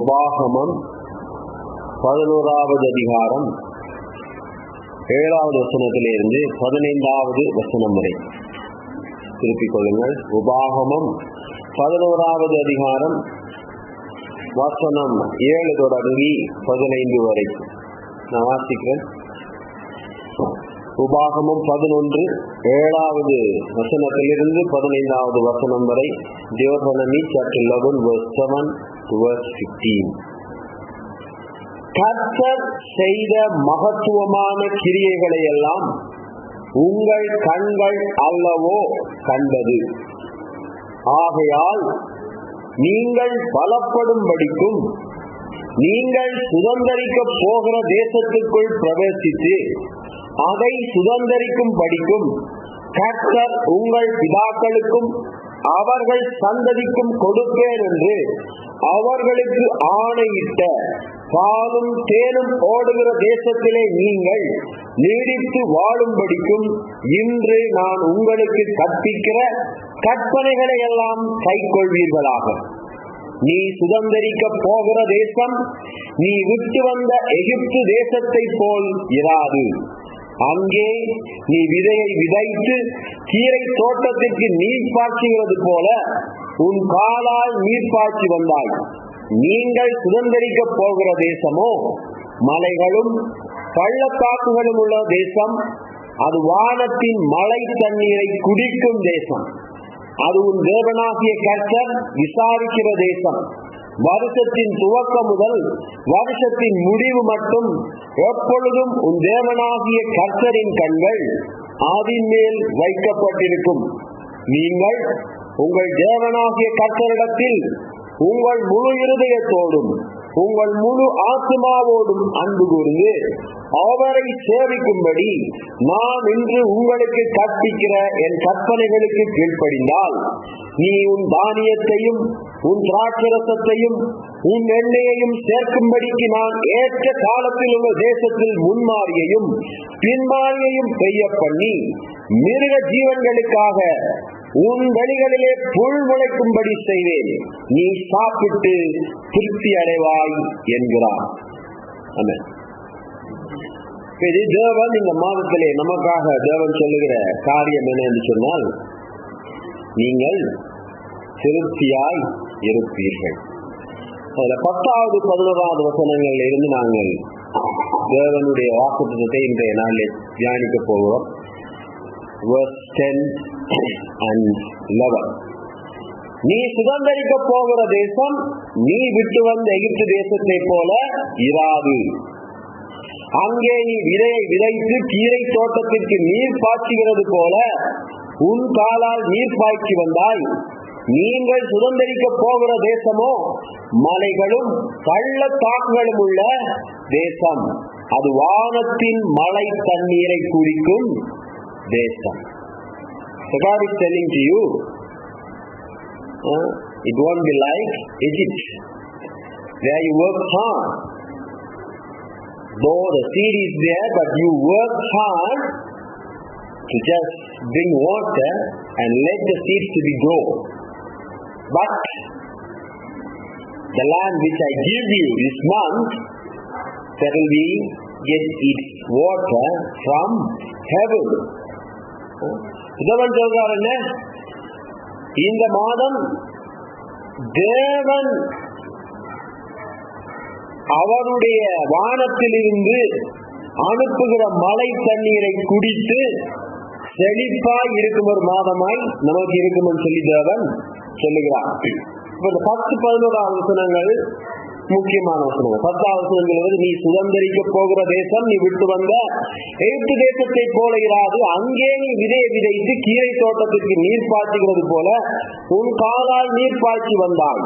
உபாகமம் 11வது அதிகாரம் 7வது வசனத்திலிருந்து 15வது வசனம் வரை திருப்பிக் கொள்ளுங்கள். உபாகமம் 11வது அதிகாரம் வசனம் 7 தொடங்கி 15 வரை நான் வாசிக்கிறேன். உபாகமம் 11 7வது வசனத்திலிருந்து 15வது வசனம் வரை. Deuteronomy chapter 11 verse 7 to verse 15. கர்த்தர் செய்த மகத்துவமான கிரியைகளை எல்லாம் உங்கள் கண்கள் அல்லவோ கண்டது. ஆகையால் நீங்கள் பலப்படும்படிக்கும் நீங்கள் சுதந்தரிக்க போகிற தேசத்துக்குள் பிரவேசித்து அதை சுதந்தரிக்கும் படிக்கும் கர்த்தர் உங்கள் பிதாக்களுக்கும் அவர்கள் சந்ததிக்கும் கொடுப்பேன் என்று அவர்களுக்கு ஆணையிட்ட பாலும் தேனும் ஓடுகிற தேசத்திலே நீங்கள் நீடித்து வாழும்படிக்கும் இன்று நான் உங்களுக்கு கற்பிக்கிற கற்பனைகளை எல்லாம் கைக்கொள்வீர்களாக. நீ சுதந்தரிக்க போகிற தேசம் நீ விட்டு வந்த எகிப்து தேசத்தை போல் இராது. அங்கே நீ விதையை விதைத்து கீரை தோட்டத்திற்கு நீர் பாய்ச்சுகிறது போல உன் காலால் நீர் பாய்ச்சி வந்தாய். நீங்கள் சுதந்தரிக்க போகிற தேசமோ மலைகளும் பள்ளத்தாக்குகளும் உள்ள தேசம். அது வானத்தின் மழை தண்ணீரை குடிக்கும் தேசம். அது உன் தேவனாகிய கர்த்தர் விசாரிக்கிற தேசம். வருஷத்தின் துவக்கம் முதல் வருஷத்தின் முடிவு மட்டும் எப்பொழுதும் உன் தேவனாகிய கர்த்தரின் கண்கள் அதன் மேல் வைக்கப்பட்டிருக்கும். நீங்கள் உங்கள் தேவனாகிய கர்த்தரிடத்தில் உங்கள் முழு இருதயத்தோடும் உங்கள் முழு ஆத்மாவோடும் அன்பு கூர்ந்து அவரை சேவிக்கும்படி நான் இன்று உங்களுக்கு கற்பிக்கிற என் கற்பனைகளுக்கு கீழ்ப்படிந்தால் நீ உன் தானியத்தையும் உன் திராட்சரசத்தையும் உன் எண்ணெயையும் சேர்க்கும்படிக்கு நான் ஏற்ற காலத்தில் உள்ள தேசத்தில் முன்மாரியையும் பின்மாரியையும் பெய்ய பண்ணி மிருக ஜீவன்களுக்காக உன் வெளிகளிலே புல் முளைக்கும்படி செய்வேன். நீ சாப்பிட்டு திருப்தி அடைவாய் என்கிறார். தேவன் இந்த மாதத்திலே நமக்காக தேவன் சொல்லுகிற காரியம் என்ன என்று சொன்னால், நீங்கள் திருப்தியாய் இருப்பீர்கள். 10வது 11வது வசனங்களில் இருந்து நாங்கள் தேவனுடைய வாக்குத்தத்தத்தை இன்றைய நாளில் தியானிக்க போகிறோம். Verse 10 and 11. நீ சுதந்தரிக்க போகிற தேசம் நீ விட்டு வந்த எகிப்து தேசத்தை போல இராது. அங்கே நீ விதையை விதைத்து கீரை தோட்டத்திற்கு நீர் பாய்ச்சுகிறது போல உன் காலால் நீர் பாய்ச்சி வந்தாய். நீங்கள் சுதந்தரிக்க போகிற தேசமோ மலைகளும் பள்ளத்தாக்குகளும் உள்ள தேசம். அது வானத்தின் மழை தண்ணீரை குடிக்கும் தேசம். So God is telling to you, it won't be like Egypt, where you work hard. Though the seed is there, but you work hard to just bring water and let the seeds to be grow. But the land which I give you this month, that will be get its water from heaven. தேவன் சொல்றார் என்ன, இந்த மாதம் தேவன் அவருடைய வானத்திலிருந்து அனுப்புகிற மழை தண்ணீரை குடித்து செழிப்பாய் இருக்கும் ஒரு மாதமாய் நமக்கு இருக்கும் என்று சொல்லி தேவன் சொல்லுகிறார். இப்ப இந்த 10-11 வசனங்கள் முக்கியமான வசனங்கள். 10வது வசனங்கள் நீ சுதந்தரிக்க போகிற தேசம் நீ விட்டு வந்த எகிப்து தேசத்தை போல இராது. அங்கே நீ விதையை விதைத்து கீரை தோட்டத்திற்கு நீர் பாய்ச்சுகிறது போல உன் காலால் நீர் பாய்ச்சி வந்தாய்.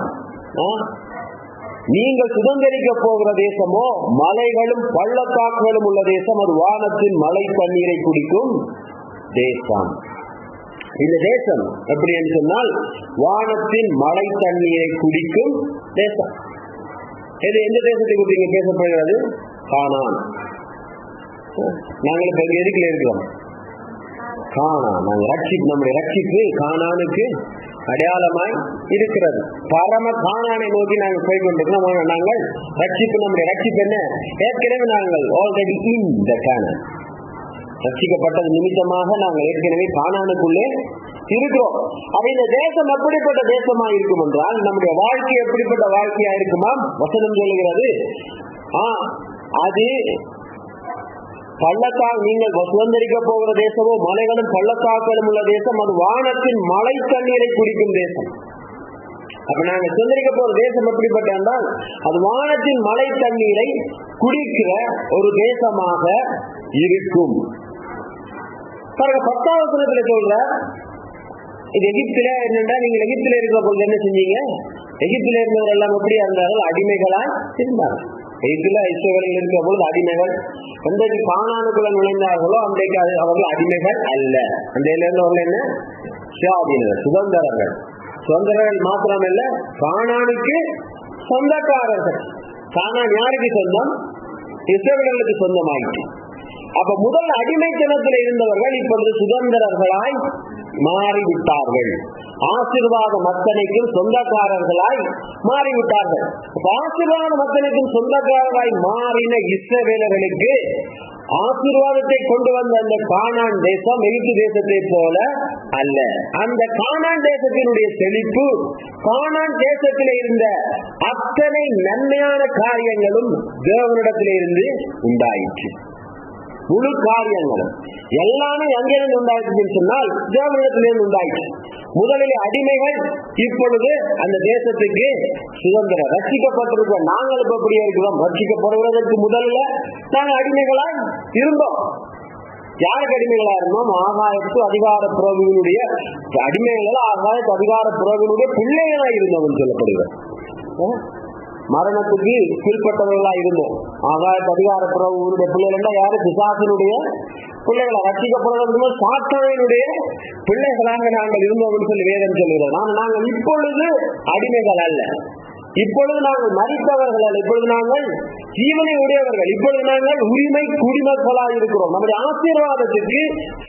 நீங்கள் சுதந்தரிக்க போகிற தேசமோ மலைகளும் பள்ளத்தாக்குகளும் உள்ள தேசம். அது வானத்தின் மழை தண்ணீரை குடிக்கும் தேசம். இந்த தேசம் எப்படி என்று சொன்னால் வானத்தின் மழை தண்ணீரை குடிக்கும் தேசம். இது எந்த தேசத்தை குறித்து இங்க பேசப்படுகிறது? கானான். நாங்கள் இப்ப எதுக்குல இருக்கிறோம்? கானான். நாங்கள் நம்முடைய ரட்சிப்பு கானானுக்கு அடையாளமாய் இருக்கிறது. பரம கானானை நோக்கி நாங்கள் போய் கொண்டிருக்கிறோம். நாங்கள் ரட்சிப்பு, நம்முடைய ரட்சிப்பு என்ன? ஏற்கனவே நாங்கள் ஆல்ரெடி இன் த கானான், ரட்சிக்கப்பட்டது நிமித்தமாக நாங்கள் ஏற்கனவே கானானுக்குள்ளே இருக்கிறோம். அப்ப இந்த தேசம் எப்படிப்பட்ட தேசமா இருக்கும் என்றால், நம்முடைய வாழ்க்கை எப்படிப்பட்ட வாழ்க்கையா இருக்குமா? வசனம் சொல்லுகிறது, அது பள்ளத்தாக்கு, நீங்கள் சுதந்திரிக்க போகிற தேசமோ மலைகளும் பள்ளத்தாக்களும் உள்ள தேசம், அது வானத்தின் மழை தண்ணீரை குடிக்கும் தேசம். அப்ப நாங்கள் சுதந்திரிக்க போகிற தேசம் எப்படிப்பட்ட என்றால், அது வானத்தின் மழை தண்ணீரை குடிக்கிற ஒரு தேசமாக இருக்கும். 10வது வசனத்துல சொல்ற, இது எகிப்தில என்னன்னா, நீங்கள் எகிப்தில இருக்கிற பொழுது என்ன செஞ்சீங்க? எகிப்தில இருந்தவர் எல்லாம் எப்படியா இருந்தார்கள்? அடிமைகளா இருந்தார்கள். எகிப்தில இஸ்ரவேலர்கள் இருக்கிற பொழுது அடிமைகள். எந்தக்கு கானானுக்குள்ள நுழைந்தார்களோ அன்றைக்கு அவர்கள் அடிமைகள் அல்ல. அந்த இருந்தவர்கள் என்ன? சுயாதீனர், சுதந்திரர்கள். சுதந்திரர்கள் மாத்திரமல்ல, கானானுக்கு சொந்தக்காரர்கள். கானான் யாருக்கு சொந்தம்? இஸ்ரவேலர்களுக்கு சொந்தமாயிற்று. அப்ப முதல் அடிமைத்தனத்தில் இருந்தவர்கள் இப்பொழுது சுதந்திரர்களாய் மாறிவிட்டார்கள். ஆசீர்வாத மத்தனைக்கும் சொந்தக்காரர்களாய் மாறிவிட்டார்கள். ஆசீர்வாத மத்தனைக்கும் சொந்தக்காரர்களாய் மாறின இஸ்ரவேலர்களுக்கு ஆசீர்வாதத்தை கொண்டு வந்த அந்த கானான் தேசம் எகிப்து தேசத்தை போல அல்ல. அந்த கானான் தேசத்தினுடைய செழிப்பு, கானான் தேசத்திலே இருந்த அத்தனை நன்மையான காரியங்களும் தேவனிடத்திலே இருந்து உண்டாயிற்று. முழு காரியங்களும் எல்லாமே எங்கிருந்து உண்டாயிற்றுன்னு சொன்னால் தேவனிடத்திலிருந்து உண்டாயிற்று. முதலில் அடிமைகள், இப்பொழுது அந்த தேசத்துக்கு சுதந்திரம். ரட்சிக்கப்பட்டிருக்க நாங்கள் இப்ப அப்படியே இருக்கிறோம். ரட்சிக்கப்படுவதற்கு முதல்ல நாங்கள் அடிமைகளா இருந்தோம். யாருக்கு அடிமைகளா இருந்தோம்? ஆகாயத்து அதிகார புரோகினுடைய அடிமைகள், ஆகாயத்து அதிகார புரோகினுடைய பிள்ளைகளா இருந்தோம் சொல்லப்படுகிறது. மரணத்துக்கு கீழ்பட்டவர்களா இருந்தோம். ஆகாயத்து அதிகார புரோகினுடைய பிள்ளைகள் யாரு? பிசாசினுடைய பிள்ளைகளை. ரட்சிக்கப்படுவதற்கு சாத்தானினுடைய பிள்ளைகளாக நாங்கள் இருந்தோம் சொல்லி வேதம் சொல்லுகிறோம். நாங்கள் இப்பொழுது அடிமைகள் அல்ல. இப்பொழுது நாங்கள் மரித்தவர்கள் அல்ல. இப்பொழுது நாங்கள் ஜீவனை உடையவர்கள். இப்பொழுது நாங்கள் உரிமை குடிமக்களாக இருக்கிறோம். நம்முடைய ஆசீர்வாதத்துக்கு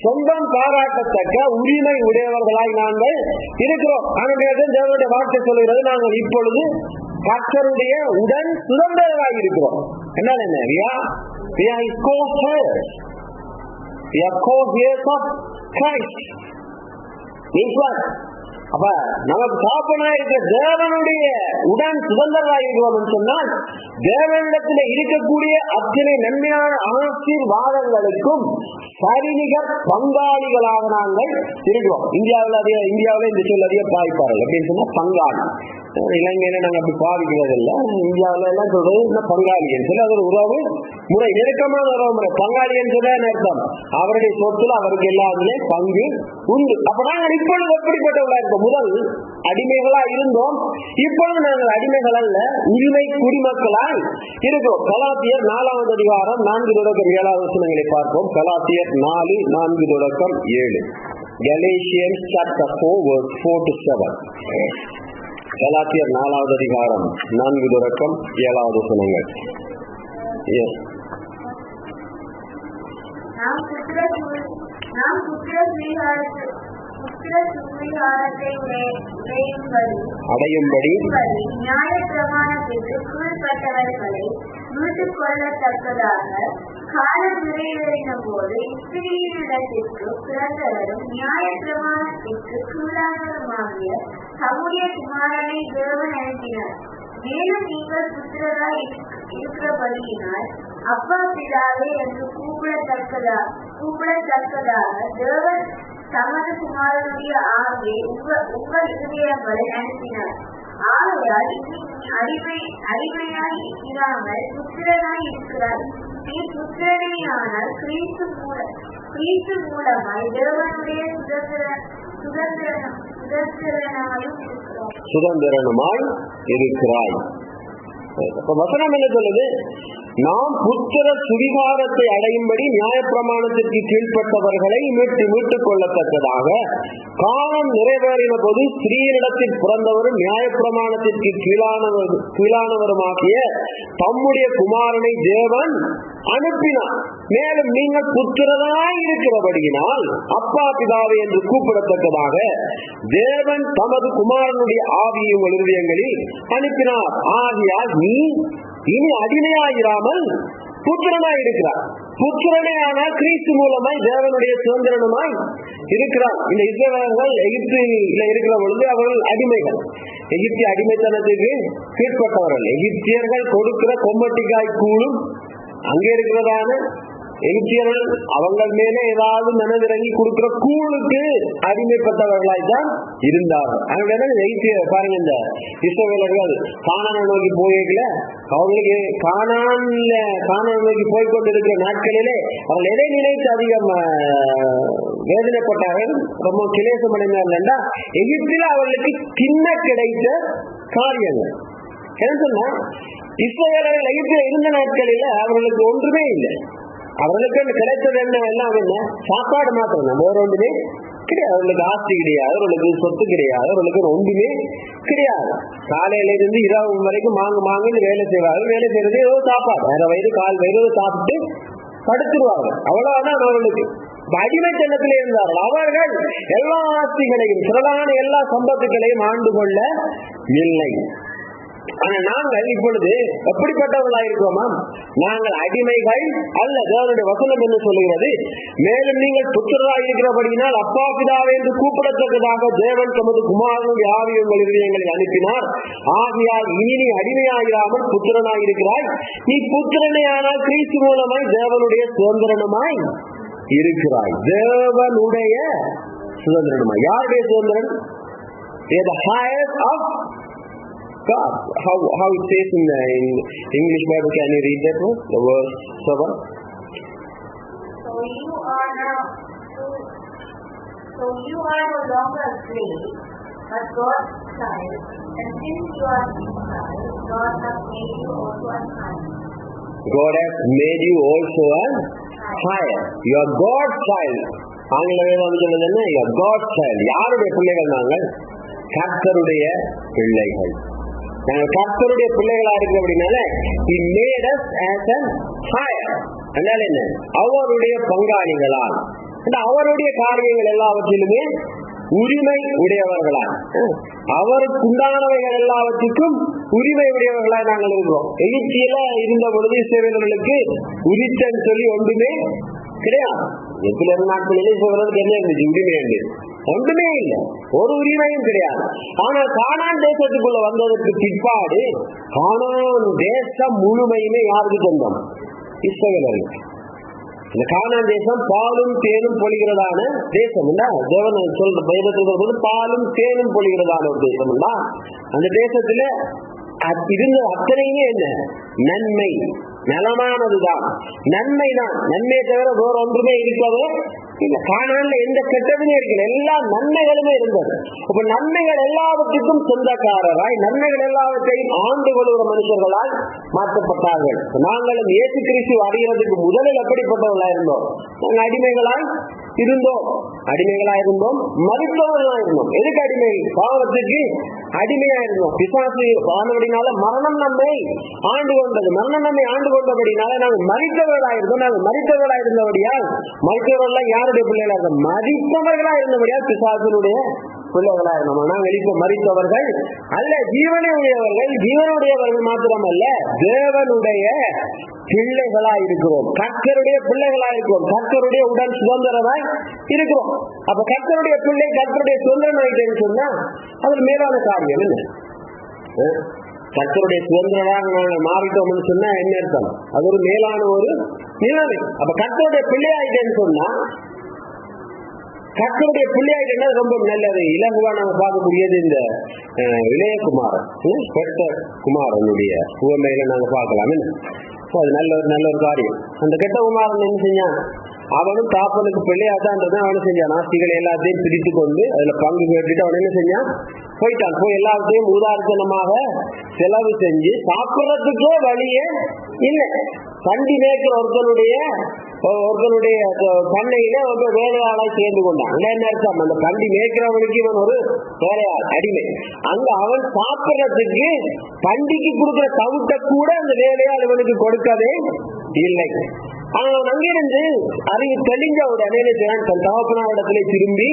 சொந்தம் பாராட்டத்தக்க உரிமை உடையவர்களாய் நாங்கள் இருக்கிறோம். ஆனால் தேவனுடைய வார்த்தை சொல்லுகிறது, நாங்கள் இப்பொழுது கர்த்தருடைய உடன் சுதந்திரராக இருக்கிறோம். என்ன? அப்ப நமக்கு தாப்பனா இருக்கிற தேவனுடைய உடன் சுதந்திரராக இருக்கிறோம் சொன்னால், தேவனிடத்தில் இருக்கக்கூடிய அத்தனை நன்மையான ஆசீர்வாதங்களுக்கும் சரிநிகர் பங்காளிகளாக நாங்கள் இருக்கிறோம். இந்தியாவில் இந்த சொல் அதிக பாதிப்பார்கள். அப்படின்னு சொன்னா பங்காளி. இலங்கையில நாங்க அப்படி பாதிக்கிறது இல்லை. இந்தியாவில எல்லாம் சொல்றது பங்காளி என்று சொல்லி, அது ஒரு உறவு முறை, நெருக்கமான உறவு முறை. பங்காளி என்று அர்த்தம் அவருடைய சொத்துல அவருக்கு எல்லாருமே பங்கு உண்டு. அப்ப நாங்கள் இப்பொழுது எப்படிப்பட்டவர்களா இருக்கோம்? முதல் அடிமைகளா இருந்தோம், இப்பொழுது நாங்கள் அடிமைகள் அல்ல, உரிமை குடிமக்களாய் இருக்கிறோம். கலாத்தியர் 4வது அதிகாரம் 4-7 வசனங்களை பார்ப்போம். கலாத்தியர் 4:4-7. Galatians chapter 4 verse 4-7. கலாத்தியர் 4வது அதிகாரம் 4-7 வசனங்கள். அடையும்படி நியாய பிரமாணத்திற்கு கீழ்பட்டவர்களை மீட்டுக் கொள்ளத்தக்கதாக காலம் நிறைவேறின போது இஸ்ரவேலிடத்திற்கு பிறந்தவரும் நியாய பிரமாணத்திற்கு கீழானவருமாகிய தம்முடைய குமாரனை தேவன் அனுப்பினார். மேலும் நீங்கள் புத்திரராய் இருக்கிறபடியினால் அப்பா பிதாவே என்று கூப்பிடத்தக்கதாக தேவன் தமது குமாரனுடைய ஆவியை உங்கள் இருதயங்களை அனுப்பினார். ஆகையால் அடிமையாய் இராமல் புத்திரனாய் இருக்கிறார். நீ புத்திரனேயானால் கிறிஸ்து மூலமாய் தேவனுடைய சுதந்திரனுமாய் இருக்கிறாய். வசனம் என்ன சொல்லுது? நாம் புத்திர சுவிகாரத்தை அடையும்படி நியாயப்பிரமாணத்திற்கு கீழ்பட்டவர்களை மீட்டுக் கொள்ளத்தக்கதாக காலம் நிறைவேறின போது ஸ்திரீனிடத்தில் பிறந்தவரும் நியாயப்பிரமாணத்திற்கு கீழானவருமாகிய தம்முடைய குமாரனை தேவன் அனுப்பினார். மேலும் நீங்கள் புத்திரராய் இருக்கிறபடியினால் அப்பா பிதாவே என்று கூப்பிடத்தக்கதாக தேவன் தமது குமாரனுடைய ஆவியை உங்கள் இருதயங்களில் அனுப்பினார். ஆகையால் நீ இனி அடிமையாயிராமல் புத்திரனாய் இருக்கிறார். புத்திரனே ஆனால் கிறிஸ்து மூலமாய் தேவனுடைய சுதந்திரனுமாய் இருக்கிறார். இந்த இஸ்ரவேலர்கள் எகிப்தில இருக்கிற பொழுது அவர்கள் அடிமைகள். எகிப்திய அடிமைத்தனத்துக்கு கீழ்பட்டவர்கள். எகிப்தியர்கள் கொடுக்கிற கொம்மட்டிக்காய் கூழும் அங்கே இருக்கிறதான எகிப்தியர்கள் அவங்கள் மேலே ஏதாவது மனதிறங்கி கொடுக்கிற கூழுக்கு அடிமைப்பட்டவர்களாய்தான் இருந்தார்கள். பாருங்க, இந்த இஸ்ரவேலர்கள் கானானை நோக்கி போகல, அவங்களுக்கு கானானை நோக்கி போய்கொண்டிருக்கிற நாட்களிலே அவர்கள் எதை நினைத்து அதிகம் வேதனைப்பட்டார்கள், ரொம்ப கிளேசம் அடைந்தார்கள். எகிப்தில அவர்களுக்கு கிண்ண கிடைத்த காரியங்கள் என்ன சொன்னா, இஸ்ரவேலர்கள் எகிப்தில இருந்த நாட்களில் அவர்களுக்கு ஒன்றுமே இல்லை. அவர்களுக்கு கிடைத்தது என்ன, எல்லாம் என்ன, சாப்பாடு மாத்திரம். நம்ம ஒரு ஒன்றுமே கிடையாது. அவர்களுக்கு ஆஸ்தி கிடையாது, அவர்களுக்கு சொத்து கிடையாது, அவர்களுக்கு ஒன்றுமே கிடையாது. காலையில இருந்து இரவு வரைக்கும் மாங்குன்னு வேலை செய்வார்கள். வேலை செய்யறது ஏதோ சாப்பாடு, வேற வயிறு கால் வயிறு சாப்பிட்டு படுத்துருவார்கள். அவ்வளவுதான் அவர்களுக்கு. அடிமைத்தனத்திலே இருந்தார்கள். அவர்கள் எல்லா ஆஸ்திகளையும் திரளான எல்லா சம்பத்துகளையும் ஆண்டு கொள்ள இல்லை. ஆனா நாங்கள் இப்பொழுது எப்படிப்பட்டவர்களாயிருக்கோமா? நாங்கள் அடிமைகள் அல்ல. தேவனுடைய வசனம் என்ன சொல்லுகிறது? மேலும் நீங்கள் புத்திரராய் இருக்கிறபடியினால் அப்பா பிதாவே என்று கூப்பிடத்தக்கதாக தேவன் தமது குமாரனுடைய ஆவியை உங்கள் இருதயங்களில் அனுப்பினார். ஆகையால் இனி நீ அடிமையாயிராமல் புத்திரனாய் இருக்கிறாய். நீ புத்திரனே ஆனால் கிறிஸ்து மூலமாய் தேவனுடைய சுதந்திரனுமாய் இருக்கிறாய். தேவனுடைய சுதந்திரனுமாய். யாருடைய Suthanthiran? The highest of God. How it says in English Bible, can you read that one? The verse 7. So you are no longer a slave, but God's child. And since you are His child, God has made you also a child. God has made you also a child. You are God's child. ஆங்கில வேதம் சொல்றது என்ன? You are God's child. யாருடைய பிள்ளைகள்? நாங்கள் கர்த்தருடைய பிள்ளைகள். நாங்கள் கர்த்தருடைய பிள்ளைகளா இருக்கு. அப்படின்னால He made us as a child. அதனால என்ன? அவருடைய பங்காளிகளால், அவருடைய காரியங்கள் எல்லாவற்றிலுமே உரிமை உடையவர்களால், அவருக்கு உண்டானவைகள் எல்லாவற்றுக்கும் உரிமை உடையவர்களாய் நாங்கள் இருக்கிறோம். எகிப்தியில இருந்த பொழுது இஸ்ரவேலர்களுக்கு உரித்தன்னு சொல்லி ஒன்றுமே கிடையாது. எப்பில இருந்த நாட்களிலே இஸ்ரவேலர்களுக்கு என்ன இருந்துச்சு? உரிமை என்று ஒன்றுமே இல்லை, ஒரு உரிமையும் கிடையாது. ஆனால் கானான் தேசத்துக்குள்ள வந்ததற்கு பிற்பாடு கானான் தேசம் முழுமையுமே யாருக்கு சொந்தம்? இஸ்ரவேலர்களுக்கு. இந்த கானான் தேசம் பாலும் தேனும் பொழிகிறதான தேசம். தேவன் சொல்ற வேதத்தில் பாலும் தேனும் பொழிகிறதான ஒரு தேசம். அந்த தேசத்துல இருந்த அத்தனையுமே என்ன? நன்மை, நலமானதுதான், நன்மைதான். நன்மையை தவிர வேற ஒன்றுமே இருக்கவே இல்லை. கானான்ல எந்த கெட்டதுமே இருக்கல, எல்லா நன்மைகளுமே இருந்தது. அப்ப நன்மைகள் எல்லாவற்றுக்கும் சொந்தக்காரராய், நன்மைகள் எல்லாவற்றையும் ஆண்டு கொள்கிற மனுஷர்களால் மாற்றப்பட்டார்கள். நாங்களும் இயேசு கிறிஸ்து அறிகிறதுக்கு முதலில் எப்படிப்பட்டவர்களா இருந்தோம்? நாங்கள் அடிமைகளாய் இருந்தோம். மரித்தவர்களா இருந்தோம். எதுக்கு அடிமை? பாவத்துக்கு அடிமையா இருந்தோம். பிசாசு ஆனபடினால மரணம் நம்மை ஆண்டு கொண்டது. மரணம் நம்மை ஆண்டு கொண்டபடினால நாங்கள் மரித்தவர்களா இருந்தோம். நாங்கள் மரித்தவர்களா இருந்தபடியால், மரித்தவர்கள் யாருடைய பிள்ளைகளா இருந்தோம்? மரித்தவர்களா இருந்தபடியால் பிசாசினுடைய பிள்ளைகளா இருந்தோம். நாங்கள் இப்ப மரித்தவர்கள் அல்ல, ஜீவனை உடையவர்கள். ஜீவனுடையவர்கள் மாத்திரமல்ல, தேவனுடைய பிள்ளைகளா இருக்கிறோம். கர்த்தருடைய பிள்ளைகளா இருக்கிறோம். கர்த்தருடைய உடன் சுதந்திரமாய் இருக்கிறோம். அப்ப கர்த்தருடைய பிள்ளை, கர்த்தருடைய சுதந்திரம் ஆயிட்டேன்னு சொன்னா அது மேலான காரியம் என்ன? கர்த்தருடைய சுதந்திரமாக நாங்கள் மாறிட்டோம்னு சொன்னா என்ன அர்த்தம்? அது ஒரு மேலான ஒரு நிலைமை. அப்ப கர்த்தருடைய பிள்ளை ஆயிட்டேன்னு சொன்னா, கர்த்தருடைய பிள்ளையாயிட்டா ரொம்ப நல்லது. இலகுவா நம்ம பார்க்கக்கூடியது இந்த இளையகுமாரன், பெற்ற குமாரனுடைய உவமையில நாங்க பார்க்கலாம். அது நல்ல ஒரு காரியம். அந்த கெட்ட குமாரன் என்ன செஞ்சான்? அவனும் தாப்பனுக்கு பிள்ளையாதான் அவனு செஞ்சான். ஆஸ்திகளை எல்லாத்தையும் பிரித்து கொண்டு அதுல பங்கு கேட்டுட்டு அவன் என்ன செஞ்சான்? போயிட்டான். போய் எல்லாத்தையும் உதாரணமாக செலவு செஞ்சு சாப்பிடறதுக்கே வழியே இல்லை. கண்டி மேய்க்கிற ஒருத்தனுடைய ஒருத்தனுடைய பண்ணையில ஒரு வேலையாளாய் சேர்ந்து கொண்டான். என்ன அர்த்தம்? அந்த பண்டி மேய்க்கிறவனுக்கு இவன் ஒரு வேலையாள், அடிமை. அங்க அவன் சாப்பிடறதுக்கு பண்டிக்கு கொடுக்கிற தவிட்ட கூட அந்த வேலையாள் இவனுக்கு கொடுக்கவே இல்லை. அவன் அங்கிருந்து அறிவு தெளிஞ்ச உடனே தன் தகப்பனாரிடத்திலே திரும்பி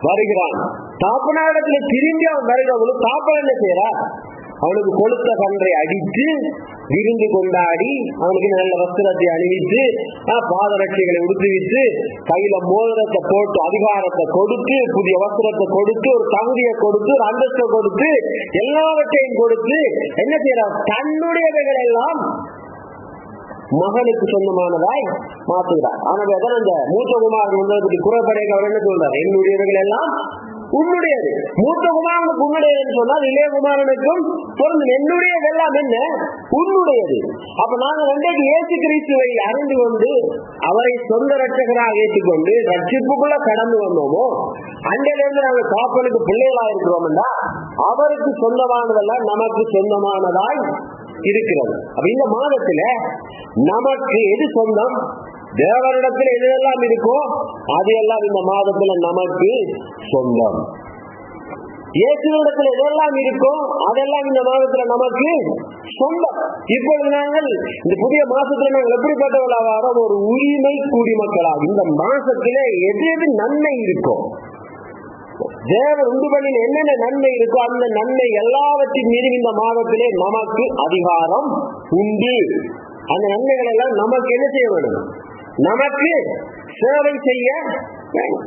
வருகிறான். தகப்பனாரிடத்திலே திரும்பி அவன் வருகிறவனும் தாப்பன் என்ன செய்யறான்? அவனுக்கு கொளுத்த கன்றை அடித்து விருந்து கொண்டாடி அவனுக்கு நல்ல வஸ்திரத்தை அணிவித்து பாதரட்சிகளை உடுத்துவித்து கையில மோதிரத்தை போட்டு அதிகாரத்தை கொடுத்து புதிய வஸ்திரத்தை கொடுத்து ஒரு தகுதியை கொடுத்து ஒரு அந்தஸ்தை கொடுத்து எல்லாவற்றையும் கொடுத்து என்ன செய்யறான்? தன்னுடையவைகள் எல்லாம் மகனுக்கு சொந்தமானதாய் மாற்றுகிறார். ஆனால் அந்த மூத்த குமாரன் குறைப்படைக்கு அவர் என்ன சொல்றார்? என்னுடையவைகள் எல்லாம் உன்னுடையது. மூத்த குமாரனுக்கு உன்னுடையதுன்னு சொன்னால் இளைய குமாரனுக்கும் பொருந்தும். என்னுடையதெல்லாம் என்ன? உன்னுடையது. அப்ப நாங்கள் ரெண்டைக்கு இயேசு கிறிஸ்துவை அறிந்து கொண்டு அவரை சொந்த ரட்சகராக ஏற்றுக்கொண்டு ரட்சிப்புக்குள்ள கடந்து வந்தோமோ அன்றையிலிருந்து நாங்கள் காப்பனுக்கு பிள்ளைகளா இருக்கிறோம்னா அவருக்கு சொந்தமானதெல்லாம் நமக்கு சொந்தமானதாய் இருக்கிறது. அப்ப இந்த மாதத்துல நமக்கு எது சொந்தம்? தேவனிடத்தில் எதெல்லாம் இருக்கோ அதையெல்லாம் இந்த மாதத்துல நமக்கு சொந்தம். இயேசுவிடத்தில் எதெல்லாம் இருக்கோ அதெல்லாம் இந்த மாதத்துல நமக்கு சொந்தம். இப்பொழுது நாங்கள் இந்த புதிய மாசத்துல நாங்கள் எப்படிப்பட்டவர்களாக ஒரு உரிமை குடிமக்களாக இந்த மாசத்துல எது எது நன்மை இருக்கோ, தேவன் உண்டு பண்ணின என்னென்ன நன்மை இருக்கோ அந்த நன்மை எல்லாவற்றின் மீது இந்த மாதத்திலே நமக்கு அதிகாரம் உண்டு. அந்த நன்மைகள் எல்லாம் நமக்கு என்ன செய்ய வேண்டும்? நமக்கு சேவை செய்ய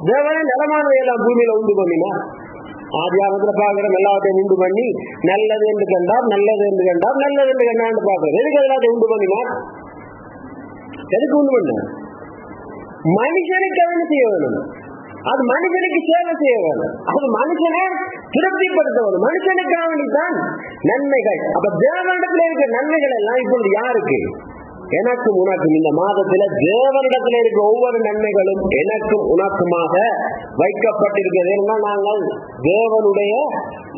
தேவனை நலமானதை எல்லாம் பூமியில உண்டு பண்ணினா ஆதியாகத்துல பாக்குறோம். எல்லாத்தையும் உண்டு பண்ணி நல்லது என்று கண்டார், நல்லது என்று கண்டார், நல்லது என்று கண்டான்னு பாக்குறோம். எதுக்கு எல்லாத்தையும் உண்டு பண்ணினார்? எதுக்கு உண்டு பண்ண? மனுஷனுக்கு என்ன செய்ய வேணும்? அது மனுஷனுக்கு சேவை செய்ய வேணும். அது மனுஷனை திருப்திப்படுத்த வேணும். மனுஷனுக்காக வேண்டித்தான் நன்மைகள். அப்ப தேவனிடத்துல இருக்கிற நன்மைகள் எல்லாம் இப்பொழுது யாருக்கு? எனக்கும் உனக்கும். இந்த மாதத்துல தேவனிடத்துல இருக்கிற ஒவ்வொரு நன்மைகளும் எனக்கும் உனக்குமாக வைக்கப்பட்டிருக்கிறது. நாங்கள் தேவனுடைய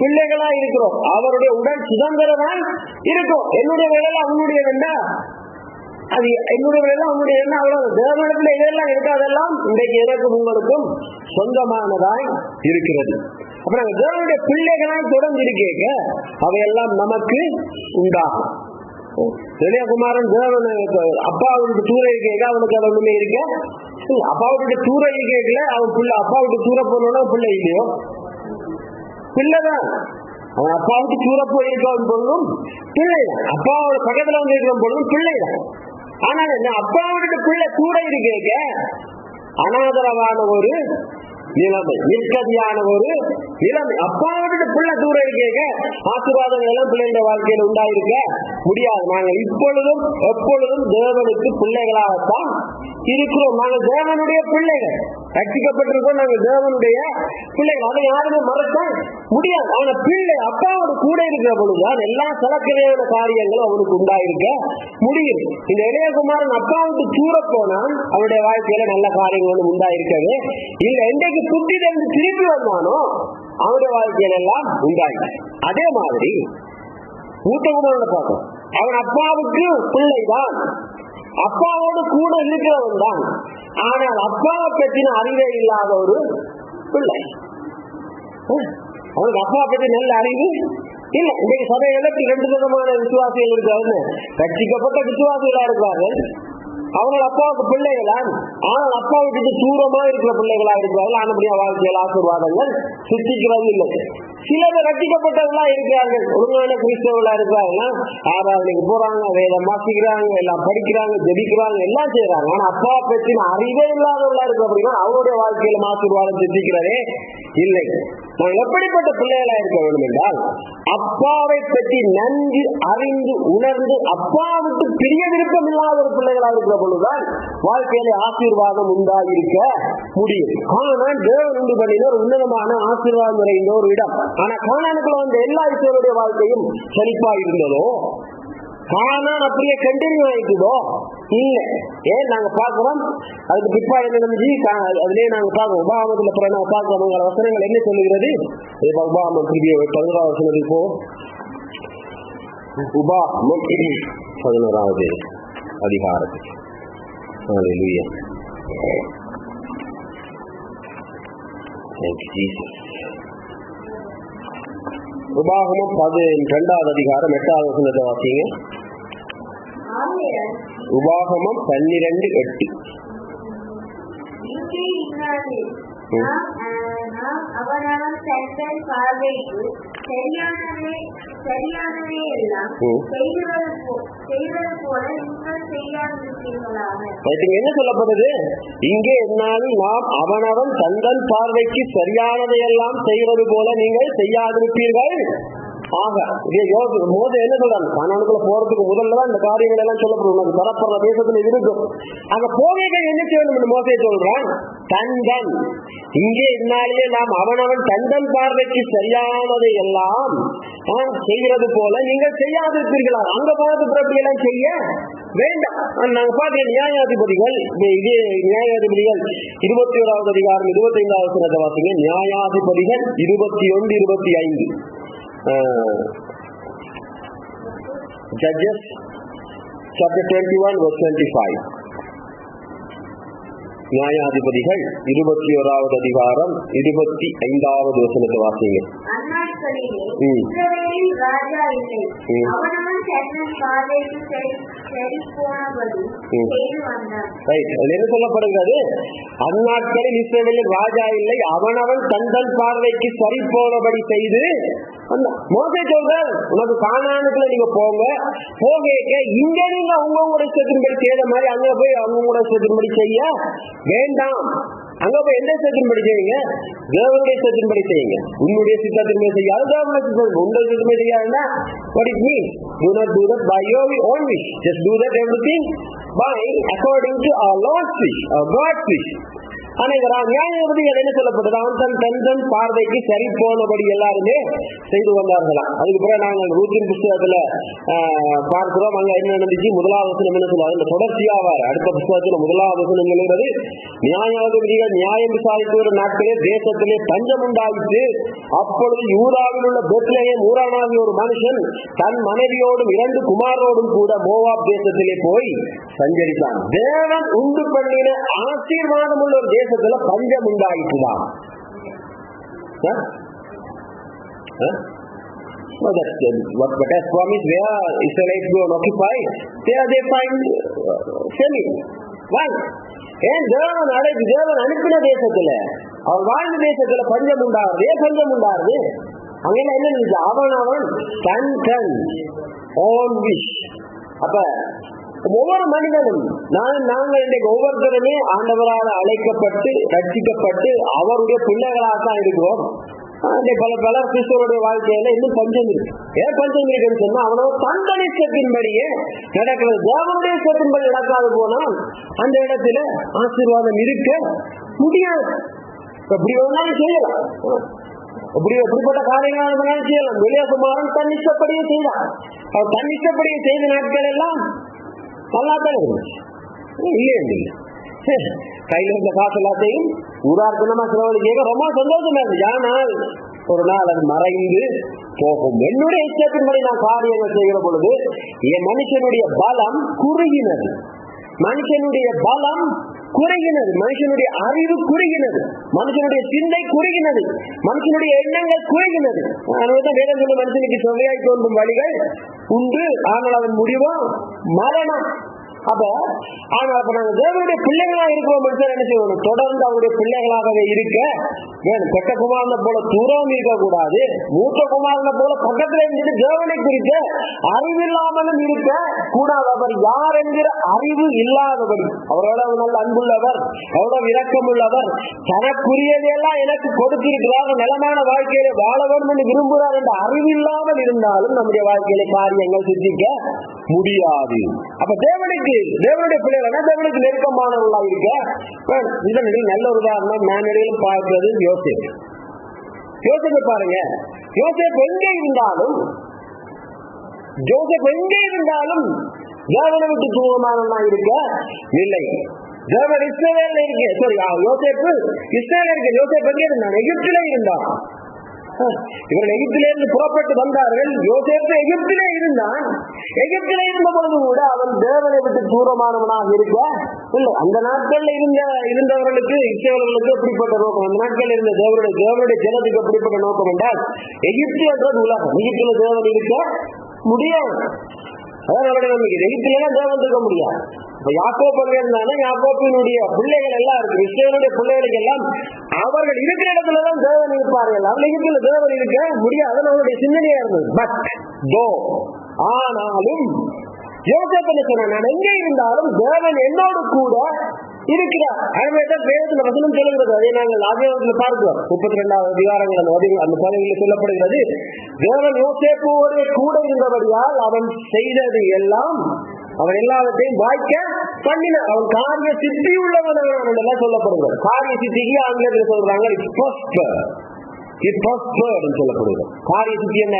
பிள்ளைகளா இருக்கிறோம், அவருடைய உடன் சுதந்திரமாய் இருக்கிறோம். என்னுடைய வேலை அவனுடைய வேண்டா, அது என்னுடைய வேலை அவனுடைய என்ன, அவ்வளவு. தேவனிடத்துல இதெல்லாம் இருக்கு, அதெல்லாம் இன்றைக்கு எனக்கும் உங்களுக்கும் சொந்தமானதாய் இருக்கிறது. அப்ப நாங்கள் தேவனுடைய பிள்ளைகளாய் தொடர்ந்து இருக்கேங்க அவையெல்லாம் நமக்கு உண்டாகும். இளையகுமாரன் தேவன் அப்பா அவனுக்கு தூர இருக்கேங்க, அவனுக்கு அது ஒண்ணுமே இருக்க. அப்பா விட்டு தூர இருக்கேக்கல, அவன் பிள்ளை அப்பா விட்டு தூர போனோம்னா பிள்ளை இல்லையோ, பிள்ளைதான். அவன் அப்பா விட்டு தூர போயிருக்கான் பொழுதும் பிள்ளைதான், அப்பாவோட பக்கத்துல வந்து இருக்கிற பொழுதும் பிள்ளைதான். ஆனால் என்ன, அப்பா விட்டு பிள்ளை தூர இருக்கேக்க அனாதரவான ஒரு நிலைமை, நிற்கதியான ஒரு நிலைமை. அப்பாவோட பிள்ளை தூர இருக்கேங்க ஆசீர்வாதங்கள் எல்லாம் பிள்ளைங்க வாழ்க்கையில உண்டாயிருக்க முடியாது. நாங்கள் இப்பொழுதும் எப்பொழுதும் தேவனுக்கு பிள்ளைகளாகத்தான் இருக்கிறோம். நாங்கள் தேவனுடைய பிள்ளைகள், ரட்சிக்கப்பட்டிருக்கோம். நாங்கள் தேவனுடைய பிள்ளைகள், அதை யாருமே மறக்க முடியாது. ஆனா பிள்ளை அப்பாவோட கூட இருக்கிற பொழுதுதான் எல்லா சலக்கரையான காரியங்களும் அவனுக்கு உண்டாயிருக்க முடியும். இந்த இளையகுமாரன் அப்பாவுக்கு தூர போனால் அவனுடைய வாழ்க்கையில நல்ல காரியங்களும் உண்டாயிருக்கவே இல்லை. என்றைக்கு புத்தி தெரிந்து திருப்பி வந்தானோ அவனுடைய வாழ்க்கையில எல்லாம் உண்டாயிருக்கு. அதே மாதிரி மூத்த குமாரனை பார்க்கும், அவன் அப்பாவுக்கு பிள்ளைதான், அப்பாவோடு கூட இருக்கிறவன் தான். ஆனால் அப்பாவை பற்றின அறிவே இல்லாத ஒரு பிள்ளை. அவனுக்கு அப்பா பற்றி நல்ல அறிவு இல்ல. இன்றைக்கு சபைகளுக்கு 2 விதமான விசுவாசிகள் இருக்காரு. ரட்சிக்கப்பட்ட விசுவாசிகளா இருக்கிறார்கள், அவங்க அப்பாவுக்கு பிள்ளைகளா, ஆனால் அப்பா விட்டு தூரமா இருக்கிற பிள்ளைகளா இருக்கிறார்கள். ஆனபடியா வாழ்க்கையில் ஆசீர்வாதங்கள் சித்திக்கிறது இல்லை. சிலர் ரட்சிக்கப்பட்டவர்களா இருக்கிறார்கள், ஒழுங்கான கிறிஸ்தவர்களா இருக்கிறாங்கன்னா ஆராதனைக்கு போறாங்க, வேதம் வாசிக்கிறாங்க, எல்லாம் படிக்கிறாங்க, ஜெபிக்கிறாங்க, எல்லாம் செய்யறாங்க. ஆனா அப்பா பற்றின அறிவே இல்லாதவர்களா இருக்க அப்படின்னா அவருடைய வாழ்க்கையில ஆசீர்வாதம் சித்திக்கிறதே இல்லை. நாம் எப்படிப்பட்ட பிள்ளைகளா இருக்க வேண்டும் என்றால், அப்பாவை பற்றி நன்கு அறிந்து உணர்ந்து அப்பாவுக்கு பிரிய விருப்பம் இல்லாத ஒரு பிள்ளைகளா இருக்கிற பொழுதுதான் வாழ்க்கையில ஆசீர்வாதம் உண்டாயிருக்க முடியும். ஆனால் தேவன் உண்டு பண்ணின ஒரு உன்னதமான ஆசீர்வாதம் நிறைந்த ஒரு இடம். ஆனா கானானுக்குள்ள வந்த எல்லா இஸ்ரவேலுடைய வாழ்க்கையும் செழிப்பா இருந்ததோ? கானான் அப்படியே கண்டினியூ ஆயிட்டுதோ? இல்ல. ஏன் நாங்க பாக்குறோம், அதுக்கு பிற்பா என்ன நடந்துச்சு அதுலயே நாங்க பாக்குறோம். உபாகமத்துல பாக்குறோம் வசனங்கள் என்ன சொல்லுகிறது. உபாகமம் 11ஆம் வசனம். இப்போ உபாகமம் 11ஆவது அதிகாரத்துக்கு Hallelujah. Thank you, Jesus. உபாகமம் 12வது அதிகாரம் 8வது வசனத்தை வாசிங்க. உபாகமம் 12:8. அவனவன் தங்கள் பார்வைக்கு சரியானவே எல்லாம் செய்வது போல நீங்கள் செய்யாதிருப்பீர்களாக. என்ன சொல்லப்படுது இங்கே? என்னாலும் நாம் அவனவன் தங்கள் பார்வைக்கு சரியானதையெல்லாம் செய்வது போல நீங்கள் செய்யாதிருப்பீர்கள் ஆக. மோசே என்ன சொல்றாங்க? கானானுக்குள்ள போறதுக்கு முதல்லதான் இந்த காரியங்கள் எல்லாம் சொல்லப்படும். பரப்பர தேசத்துல இருக்கும். அங்க போகைகள் என்ன செய்யணும்? மோசே சொல்றான், தந்தன் இங்கே என்னாலேயே நாம் அவனவன் தந்தன் பார்வைக்கு சரியானதை எல்லாம் செய்கிறது போல நீங்கள் செய்யாதிருப்பீர்களா. அங்க போனது அப்படி எல்லாம் செய்ய வேண்டாம். நாங்க பார்க்க நியாயாதிபதிகள், இதே நியாயாதிபதிகள் 21வது அதிகாரம் 25வது வசனத்தை வாசிங்க. நியாயாதிபதிகள் 21-25. Judges chapter 21 verse 25. நியாயாதிபதிகள் 21வது அதிகாரம் 25வது வசனத்தை வாசிங்க. ராஜா இல்லை, அவனவன் தன்னன் பார்வைக்கு சரி போனபடி செய்து வந்தான். என்ன சொல்லப்படுகிறது? அந்நாட்களில் இஸ்ரவேலில் ராஜா இல்லை, அவனவன் தந்தன் பார்வைக்கு சரி போனபடி செய்து. மோசே சொல்றார், உனக்கு கானானுக்குள்ள நீங்க போங்க, போக இங்க நீங்க அவங்களுடைய இஷ்டத்தின்படி செய்த மாதிரி அங்க போய் அவங்களுடைய இஷ்டத்தின்படி செய்ய வேண்டாம். அங்க போய் எந்த இஷ்டத்தின்படி செய்யுங்க? தேவனுடைய இஷ்டத்தின்படி செய்யுங்க. உன்னுடைய சித்தத்தின்படி செய்ய அது தேவனுடைய சித்தம். உங்களுடைய சித்தமே செய்யாதுன்னா what it means? Do not do that by your own wish. Just do that everything by according to our Lord's wish, our God's wish. ஆனா இந்த நியாயாதிபதிகள் என்ன சொல்லப்பட்டது? அவன் தன் பார்வைக்கு சரி போனபடி எல்லாருமே செய்து வந்தார்களாம். அதுக்கு பிறகு நாங்கள் ரூத்தின் புத்தகத்துல பார்க்கிறோம். அங்க என்ன நடந்துச்சு? முதலாவது வசனம் என்ன சொல்லுவாங்க? இந்த தொடர்ச்சியாவார் அடுத்த புத்தகத்துல முதலாவது வசனம் எழுகிறது, நியாயாதிபதிகள் நியாயம் விசாரித்து வரும் நாட்களே தேசத்திலே பஞ்சம் உண்டாயிற்று. அப்பொழுது யூதாவில் உள்ள பெத்லெகேம் ஊரானாகிய ஒரு மனுஷன் தன் மனைவியோடும் 2 குமாரோடும் கூட மோவாப் தேசத்திலே போய் சஞ்சரித்தான். தேவன் உண்டு பண்ணின ஆசீர்வாதம் உள்ள ஒரு தேசத்துல பஞ்சம் உண்டாயிட்டுதான். What has promised where Israelites go and occupy, there they find famine. Why? ஏன் தேவன் அனுப்பின தேசத்துல, அவன் வாழ்ந்த தேசத்துல பஞ்சம் உண்டாகுது. பஞ்சம் உண்டாகுது அங்க என்ன இருந்துச்சு? அவன் தன் ஓன் விஷ். அப்ப ஒவ்வொரு மனிதனும் நாங்கள் இன்றைக்கு ஒவ்வொருத்தருமே ஆண்டவரால் அழைக்கப்பட்டு ரட்சிக்கப்பட்டு அவருடைய பிள்ளைகளாகத்தான் இருக்கிறோம். பல கிறிஸ்தவருடைய வாழ்க்கையில இன்னும் பஞ்சம் இருக்கு. ஏன் பஞ்சம் இருக்குன்னு சொன்னா அவனோட தன் இஷ்டத்தின்படியே நடக்கிறது. தேவனுடைய இஷ்டத்தின்படி நடக்காது போனால் அந்த இடத்துல ஆசீர்வாதம் இருக்க முடியாது. எப்படி வேணாலும் செய்யலாம், எப்படிப்பட்ட காரியங்கள் செய்யலாம். வெளியகுமாரன் தன் இஷ்டப்படியே செய்தார். அவர் தன் இஷ்டப்படியே செய்த நாட்கள் எல்லாம் நல்லாத்தான் இருந்துச்சு. இல்லையே கையில இருந்த காசு எல்லாத்தையும் ஊரார்த்தனமா செலவழிக்க ரொம்ப சந்தோஷமா இருந்துச்சு. ஆனால் ஒரு நாள் அது மறைந்து போகும். என்னுடைய இஷ்டத்தின்படி நான் காரியங்கள் செய்கிற பொழுது என் மனுஷனுடைய பலம் குறுகினது, மனுஷனுடைய பலம் குறுகினது, மனுஷனுடைய அறிவு குறுகினது, மனுஷனுடைய சிந்தை குறுகினது, மனுஷனுடைய எண்ணங்கள் குறுகினது. அதனால்தான் வேதம் சொல்ல மனுஷனுக்கு சுவையாய் தோன்றும் வழிகள் உண்டு, ஆனால் அவன் முடிவோ மரணம். அப்ப நாங்க தேவனுடைய பிள்ளைகளா இருக்கிற மனுஷன் என்ன செய்யணும்? தொடர்ந்து அவருடைய பிள்ளைகளாகவே இருக்க வேணும். பெட்ட குமாரனை போல தூரம் இருக்கக்கூடாது, மூத்த குமாரனை போல பக்கத்துல இருந்துட்டு தேவனை குறிக்க அறிவில்லாமலும் இருக்க கூடாது. அவர் யார் என்கிற அறிவு இல்லாதபடி, அவரோட நல்ல அன்புள்ளவர், எவ்வளவு இரக்கம் உள்ளவர், தனக்குரியதையெல்லாம் எனக்கு கொடுத்திருக்கிறார், நலமான வாழ்க்கையில வாழ வேண்டும் என்று விரும்புகிறார் என்ற அறிவில்லாமல் இருந்தாலும் நம்முடைய வாழ்க்கையில காரியங்கள் சிந்திக்க முடியாது. அப்ப தேவனுடைய பிள்ளைகள் தேவனுக்கு நெருக்கமானவர்களா இருக்க இதனிடையில் நல்ல ஒரு உதாரணம் நான் இடையிலும் பார்க்கிறது யோசேப்பு. யோசேப்பை பாருங்க. யோசேப்பு எங்கே இருந்தாலும் தேவனை விட்டு தூரமானவனா இருக்க இல்லை. தேவன் இஸ்ரவேல்ல இருக்கு. சரி, யோசேப்பு இஸ்ரவேல்ல இருக்கு. யோசேப்பு எங்கே இருந்தான்? எகிப்திலே இருந்தான். இவர்கள் எகிப்திலிருந்து புறப்பட்டு வந்தார்கள். யோசேப்பு எகிப்திலே இருந்தான். எகிப்திலே இருந்த பொழுது கூட அவன் தேவனை விட்டு தூரமானவனாக இருக்க இல்லை. அந்த நாட்கள்ல இருந்தவர்களுக்கு இஸ்ரவேலர்களுக்கு எப்படிப்பட்ட நோக்கம், அந்த நாட்கள் இருந்த தேவனுடைய ஜனத்துக்கு எப்படிப்பட்ட நோக்கம் என்றால், எகிப்து என்றது உலகம், எகிப்துல தேவன் இருக்க முடியாது. அதான் அவருடைய நம்பிக்கை. எகிப்துலாம் தேவன் இருக்க முடியாது. இப்ப யாக்கோப்பு அங்க இருந்தானே, யாக்கோப்பினுடைய பிள்ளைகள் எல்லாம் இருக்கு, இஸ்ரவேலுடைய பிள்ளைகளுக்கு எல்லாம் அவர்கள் இருக்கிற இடத்துலதான் தேவன் இருப்பார்கள். அவர்கள் எகிப்துல தேவன் இருக்க முடியாது. அவருடைய சிந்தனையா இருந்தது. பட் தோ, ஆனாலும் யோசேப்பு என்ன சொன்னான், நான் எங்கே இருந்தாலும் தேவன் என்னோடு கூட இருக்கிறார். அதுதான் வேதத்துல வசனம் சொல்லுகிறது. அதை நாங்கள் ஆதியாகமத்தில் பார்க்கிறோம். 32வது அதிகாரங்கள் அந்த பகுதியில் சொல்லப்படுகிறது, தேவன் யோசேப்போடு கூட இருந்தபடியால் அவன் செய்தது எல்லாம், அவன் எல்லாவற்றையும் வாய்க்க பண்ணின, அவன் காரிய சித்தி உள்ளவன் எல்லாம் சொல்லப்படுகிறது. காரிய சித்திக்கு ஆங்கிலத்தில் சொல்றாங்க சொல்லப்படுகிறது. காரிய சித்தி என்ன?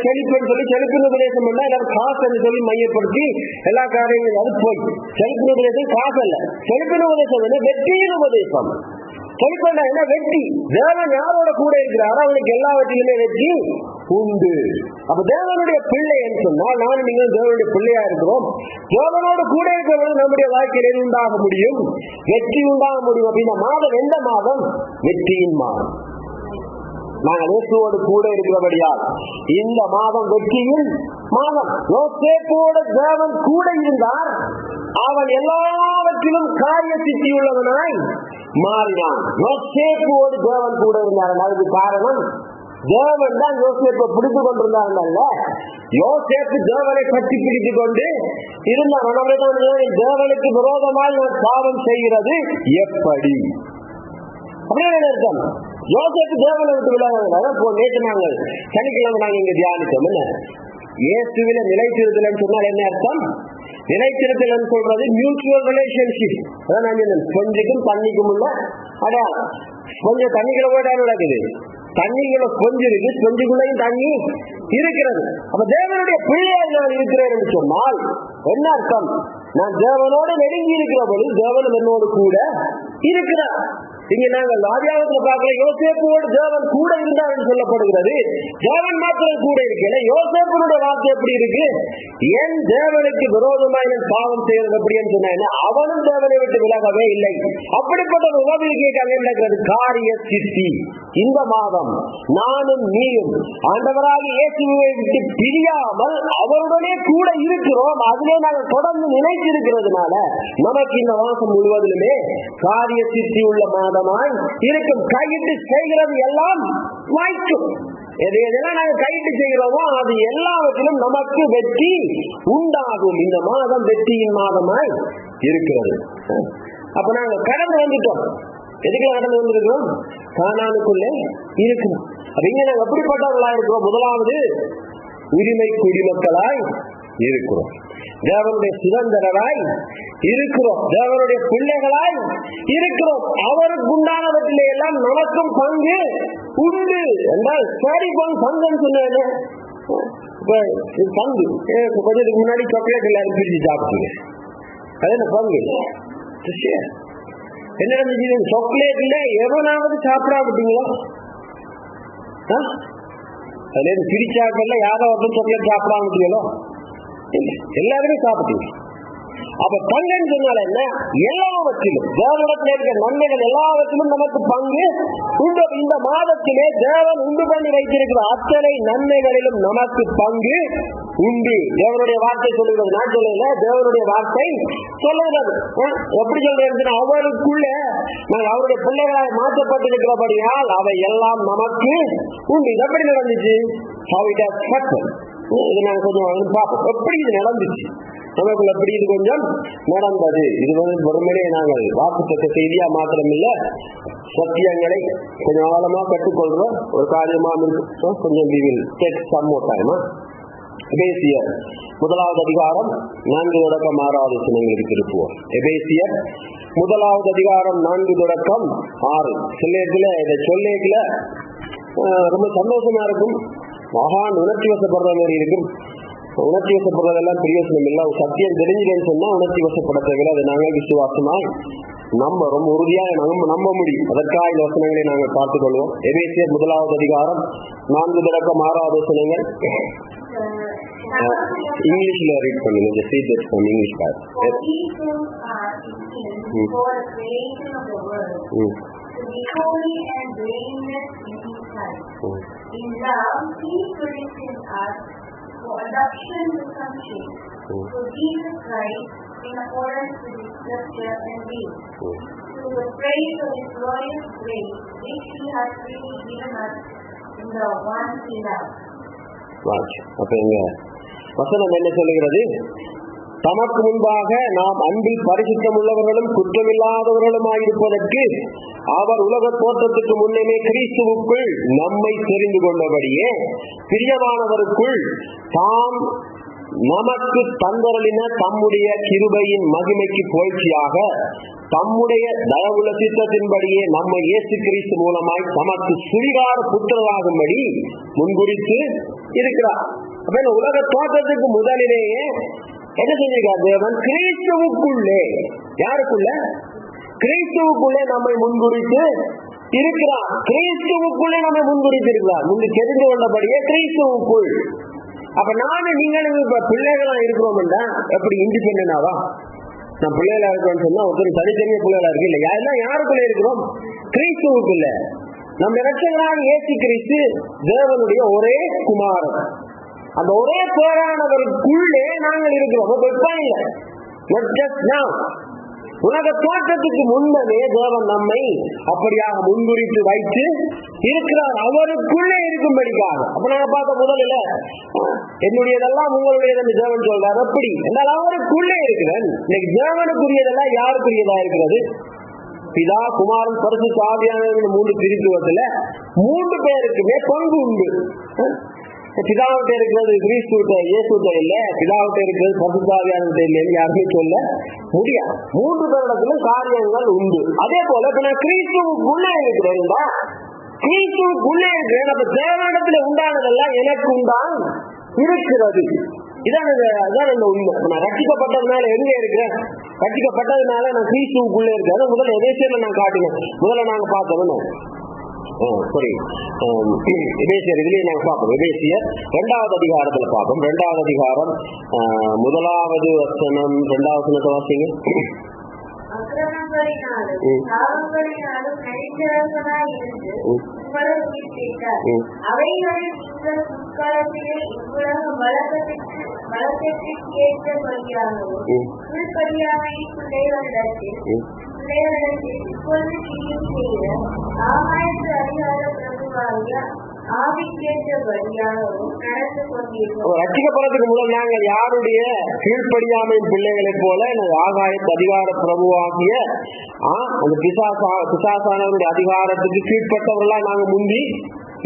செழிப்பின் உபதேசம் காசு சொல்லி மையப்படுத்தி எல்லா காரியங்களும் அது போய் செழிப்பின் உபதேசம் காசு அல்ல. செழிப்பின் உபதேசம் என்ன? வெற்றியின் உபதேசம். செழிப்பா என்ன? வெற்றி. தேவன் யாரோட கூட இருக்கிறாரோ அவனுக்கு எல்லாவற்றிலுமே வெற்றி உண்டு. அப்ப தேவனுடைய பிள்ளை என்று சொன்னால் நானும் நீங்களும் தேவனுடைய பிள்ளையா இருக்கிறோம். தேவனோடு கூட இருக்கிறவங்க நம்முடைய வாழ்க்கையில் உண்டாக முடியும், வெற்றி உண்டாக முடியும். அப்படின்னா மாதம் எந்த மாதம்? வெற்றியின் மாதம். நாங்கள் இயேசுவோடு கூட இருக்கிறபடியால் இந்த மாதம் வெற்றியின் மாதம். யோசேப்போடு தேவன் கூட இருந்தார், அவன் எல்லாவற்றிலும் காரிய சித்தி உள்ளவனாய் மாறினான். யோசேப்போடு தேவன் கூட இருந்தார். அதுக்கு காரணம் தேவன் தான் யோசேப்பை பிடித்துக் கொண்டிருந்தார்கள். யோசேப்பு தேவனை பற்றி பிடித்துக் கொண்டு இருந்தான். தேவனுக்கு விரோதமாக நான் பாவம் செய்கிறது எப்படி? அப்படின்னு அர்த்தம். யோசேப்பு தேவனை விட்டு விலக. நேற்று நாங்கள் சனிக்கிழமை நாங்கள் இங்க தியானித்தோம். என்ன இயேசுவில நிலைத்திருத்தல் சொன்னால் என்ன அர்த்தம்? நிலைத்திருத்தல் சொல்றது மியூச்சுவல் ரிலேஷன்ஷிப். அதான் கொஞ்சுக்கும் தண்ணிக்கும் உள்ள அடையாளம். கொஞ்சம் தண்ணிக்குள்ள போயிட்டா நடக்குது, தண்ணிக்குள்ள கொஞ்சம் இருக்கு, கொஞ்சுக்குள்ளையும் தண்ணி இருக்கிறது. அப்ப தேவனுடைய பிள்ளையாக நான் இருக்கிறேன் என்று சொன்னால் என்ன அர்த்தம்? நான் தேவனோடு நெருங்கி இருக்கிற போது தேவன் என்னோடு கூட இருக்கிறார். இங்க நாங்கள் ஆதியாகத்துல பார்க்கல, யோசேப்போடு தேவன் கூட இருந்தார் என்று சொல்லப்படுகிறது. தேவன் மாத்திரம் கூட இருக்கல, யோசேப்பனுடைய வார்த்தை எப்படி இருக்கு? என் தேவனுக்கு விரோதமாக நான் பாவம் செய்யறது அப்படின்னு சொன்ன அவனும் தேவனை விட்டு விலகவே இல்லை. அப்படிப்பட்ட ஒரு உதவிக்கு நடக்கிறது காரிய சித்தி. இந்த மாதம் நானும் நீயும் ஆண்டவராக இயேசுவை விட்டு பிரியாமல் அவருடனே கூட இருக்கிறோம். அதிலே நாங்கள் தொடர்ந்து நினைத்திருக்கிறதுனால நமக்கு இந்த மாதம் முழுவதிலுமே காரிய சித்தி உள்ள மாதமாய் இருக்கும். கையிட்டு செய்கிறது எல்லாம் வாய்க்கும். எதெல்லாம் நாங்கள் கையிட்டு செய்கிறோமோ அது எல்லாவற்றிலும் நமக்கு வெற்றி உண்டாகும். இந்த மாதம் வெற்றியின் மாதமாய் இருக்கிறது. அப்ப நாங்க கடந்து வந்துட்டோம். எதுக்கு கடந்து வந்திருக்கிறோம்? கானானுக்குள்ளே இருக்கும். அப்ப இங்க நாங்க எப்படிப்பட்டவர்களா இருக்கிறோம்? முதலாவது உரிமை குடிமக்களாய் இருக்கிறோம், தேவனுடைய சுதந்திரராய் இருக்கிறோம், தேவனுடைய பிள்ளைகளாய் இருக்கிறோம். அவருக்கு உண்டானவற்றிலே எல்லாம் நமக்கும் பங்கு உண்டு என்றால் சரி பங்குன்னு சொன்ன பங்கு. கொஞ்சத்துக்கு முன்னாடி சாக்லேட் எல்லாரும் பிரிச்சு சாப்பிட்டீங்க, அது என்ன பங்கு? என்ன நடந்துச்சு? சாக்லேட்ல எவனாவது சாப்பிடாமட்டீங்களா? அதுல பிரிச்சாக்கல யாரோ ஒருத்தர் சாக்லேட் சாப்பிடாமட்டீங்களோ? எல்லாருமே சாப்பிட்டீங்க. அப்ப பங்குன்னு சொன்னால என்ன? எல்லாவற்றிலும் தேவனிடத்தில் இருக்கிற நன்மைகள் எல்லாவற்றிலும் நமக்கு பங்கு உண்டு. இந்த மாதத்திலே தேவன் உண்டு பண்ணி வைத்திருக்கிற அத்தனை நன்மைகளிலும் நமக்கு பங்கு உண்டு. தேவனுடைய வார்த்தை சொல்லுகிறது, நான் சொல்லல, தேவனுடைய வார்த்தை சொல்லுகிறது. எப்படி சொல்றது? அவருக்குள்ள நாங்கள் அவருடைய பிள்ளைகளால் மாற்றப்பட்டிருக்கிறபடியால் அவை எல்லாம் நமக்கு உண்டு. இது எப்படி நடந்துச்சு? இது நாங்க கொஞ்சம் பார்ப்போம் எப்படி இது நடந்துச்சு, நமக்குள்ள எப்படி இது கொஞ்சம் நடந்தது. இது வெறுமனே நாங்கள் வாக்குத்தத்த செய்தியா மாத்திரமில்ல, சத்தியங்களை கொஞ்சம் ஆழமா கற்றுக்கொள்ற ஒரு காரியமா இருக்கும். கொஞ்சம் எபேசியர் 1வது அதிகாரம் 4-6 வசனங்களுக்கு திருப்புவோம். எபேசியர் 1வது அதிகாரம் 4-6. சில இதை சொல்லேக்கல ரொம்ப சந்தோஷமா இருக்கும், மகான் உணர்ச்சி வசப்படுற மாதிரி இருக்கும். உணர்ச்சி வசப்படுறதெல்லாம் பிரயோசனம் இல்லை. சத்தியம் தெரிஞ்சுன்னு சொன்னா உணர்ச்சி வசப்பட தேவையில்லை. அதை நாங்கள் விசுவாசமாய் நம்புறோம், உறுதியாக நம்ப முடியும். அதற்காக இந்த வசனங்களை நாங்கள் பார்த்துக் கொள்வோம். எபேசியர் 1வது அதிகாரம் 4-6 வசனங்கள். இங்கிலீஷ்ல ரீட் பண்ணுங்க. The seed that's from English part. For these things are in him before the creation of the world, to be holy and blameless in his sight. In love, he produced in us for adoption to sonship through Jesus Christ in accordance with his scripture and will, to the praise of his glorious grace, which he has freely given us in the one he loves. அப்ப எங்க வசனம் என்ன சொல்லுகிறது? தமக்கு முன்பாக நாம் அன்பில் பரிசுத்தம் உள்ளவர்களும் குற்றமில்லாதவர்களுமாயிருப்பதற்கு அவர் உலக தோற்றத்துக்கு முன்னமே கிறிஸ்துவுக்குள் நம்மை தெரிந்து கொண்டபடியே பிரியமானவருக்குள் தாம் நமக்கு தந்தரலின தம்முடைய கிருபையின் மகிமைக்கு புகழ்ச்சியாக தம்முடைய தயவுள்ள சித்தத்தின்படியே நம்மை இயேசு கிறிஸ்து மூலமாய் தமக்கு சுரிகார புத்திரராகும்படி முன்குறித்து இருக்கிறார். அப்ப இந்த உலக தோற்றத்துக்கு முதலிலேயே என்ன செஞ்சிருக்கார் தேவன்? கிறிஸ்துவுக்குள்ளே, யாருக்குள்ள? கிறிஸ்துவுக்குள்ளே நம்மை முன்குறித்து இருக்கிறார். கிறிஸ்துவுக்குள்ளே நம்மை முன்குறித்து இருக்கிறார். முன்பு தெரிந்து கொண்டபடியே கிறிஸ்துவுக்குள். அப்ப நானும் நீங்களும் இப்ப பிள்ளைகளா இருக்கிறோம்டா எப்படி இண்டிபெண்டன்டாவா? நான் பிள்ளைகளா இருக்கிறோம்னு சொன்னா ஒருத்தர் தனித்தனியா பிள்ளைகளா இருக்கு இல்ல, எல்லாம் யாருக்குள்ள இருக்கிறோம்? கிறிஸ்துவுக்குள்ள. நம்ம இரட்சகராக இயேசு கிறிஸ்து தேவனுடைய ஒரே குமாரன். அந்த ஒரே பேரானவருக்குள்ளே நாங்கள் இருக்கிறோம். உலக தோற்றத்துக்கு முன்னமே தேவன் நம்மை அப்படியாக முன்குறித்து வைத்து இருக்கிறார், அவருக்குள்ளே இருக்கும்படிக்காக. அப்ப நாங்க பார்த்த முதல்ல என்னுடையதெல்லாம் உங்களுடையது தேவன் சொல்றார். அப்படி என்றால் அவருக்குள்ளே இருக்கிறேன். இன்னைக்கு தேவனுக்குரியதெல்லாம் யாருக்குரியதா இருக்கிறது? பிதா, குமாரன், பரிசுத்த ஆவியானவர் 3 பிரித்துவத்துல 3 பேருக்குமே பங்கு உண்டு. பிதாவிட்ட இருக்கிறது கிறிஸ்துவிட்ட, இயேசுட்ட இல்ல, பிதாவிட்ட இருக்கிறது பரிசுத்த ஆவியானவர்கிட்ட இல்லைன்னு யாருமே சொல்ல முடியாது. 3 பேரிடத்திலும் காரியங்கள் உண்டு. அதே போல இப்ப நான் கிறிஸ்துவுக்குள்ளே இருக்கிறேன், கிறிஸ்துவுக்குள்ளே இருக்கிறேன். அப்ப தேவனிடத்துல உண்டானதெல்லாம் எனக்கு உண்டான் இருக்கிறது. இதான் இந்த உண்மை. நான் ரட்சிக்கப்பட்டதுனால எங்க இருக்கிறேன்? ரட்சிக்கப்பட்டதுனால நான் கிறிஸ்துவுக்குள்ளே இருக்கிறேன். முதல்ல எபேசியர்ல நான் காட்டினேன். முதல்ல நாங்க பார்த்தோம் எபேசியர், இதுலயே நாங்க பார்ப்போம். எபேசியர் 2வது அதிகாரத்துல பார்ப்போம். 2வது அதிகாரம் 1வது வசனம் 2வது வசனத்தை வாசிங்க. அக்கிரமங்களினாலும் பாவங்களினாலும் நடிக்கிறவர்களாயிருந்து உங்களை உயிர்ப்பித்தார். அவைகளில் நீங்கள் முற்காலத்திலே இவ்வுலக வழக்கத்திற்கு ஏற்றபடியாகவும் கீழ்ப்படியாமையின் பிள்ளைகளிடத்தில் இப்பொழுது செய்யும் செய்த ஆகாயத்து அதிகார பிரபுவாகிய ரட்சிக்கப்படுறதுக்கு முதல் நாங்கள் யாருடைய கீழ்ப்படியாமையின் பிள்ளைகளைப் போல ஆகாயத்து அதிகார பிரபுவாகிய அந்த பிசாசானவருடைய அதிகாரத்துக்கு கீழ்பட்டவர்களா நாங்க முந்தி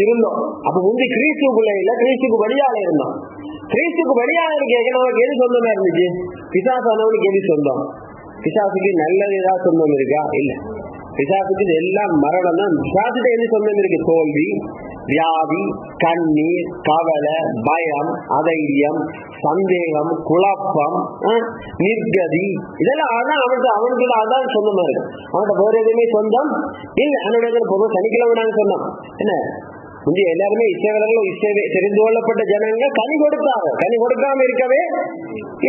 இருந்தோம். அப்ப முந்தி கிறிஸ்துக்குள்ள இல்ல, கிறிஸ்துக்கு வெளியால இருந்தோம். கிறிஸ்துக்கு வெளியால இருக்க நமக்கு எது சொந்தமா இருந்துச்சு? பிசாசானவனுக்கு எது சொந்தம்? பிசாசுக்கு நல்லது ஏதாவது சொந்தம் இருக்கா? இல்ல. பிசாசுக்கு எல்லாம் மரணம் தான். பிசாசுக்கு எது சொந்தம் இருக்கு? தோல்வி, வியாதி, கண்ணீர், கவலை, பயம், அதைரியம், சந்தேகம், குழப்பம், நிர்கதி, இதெல்லாம் அதான் அவனுக்கு அதான் சொந்தமா இருக்கு. அவன்கிட்ட வேற எதுவுமே சொந்தம் இல்ல. அவனுடைய பொருள் சனிக்கிழமை நாங்க சொன்னோம் என்ன, முந்தைய எல்லாருமே இஸ்ரவேலர்கள் தெரிந்து கொள்ளப்பட்ட ஜனங்கள் கனி கொடுத்தாங்க. கனி கொடுக்காம இருக்கவே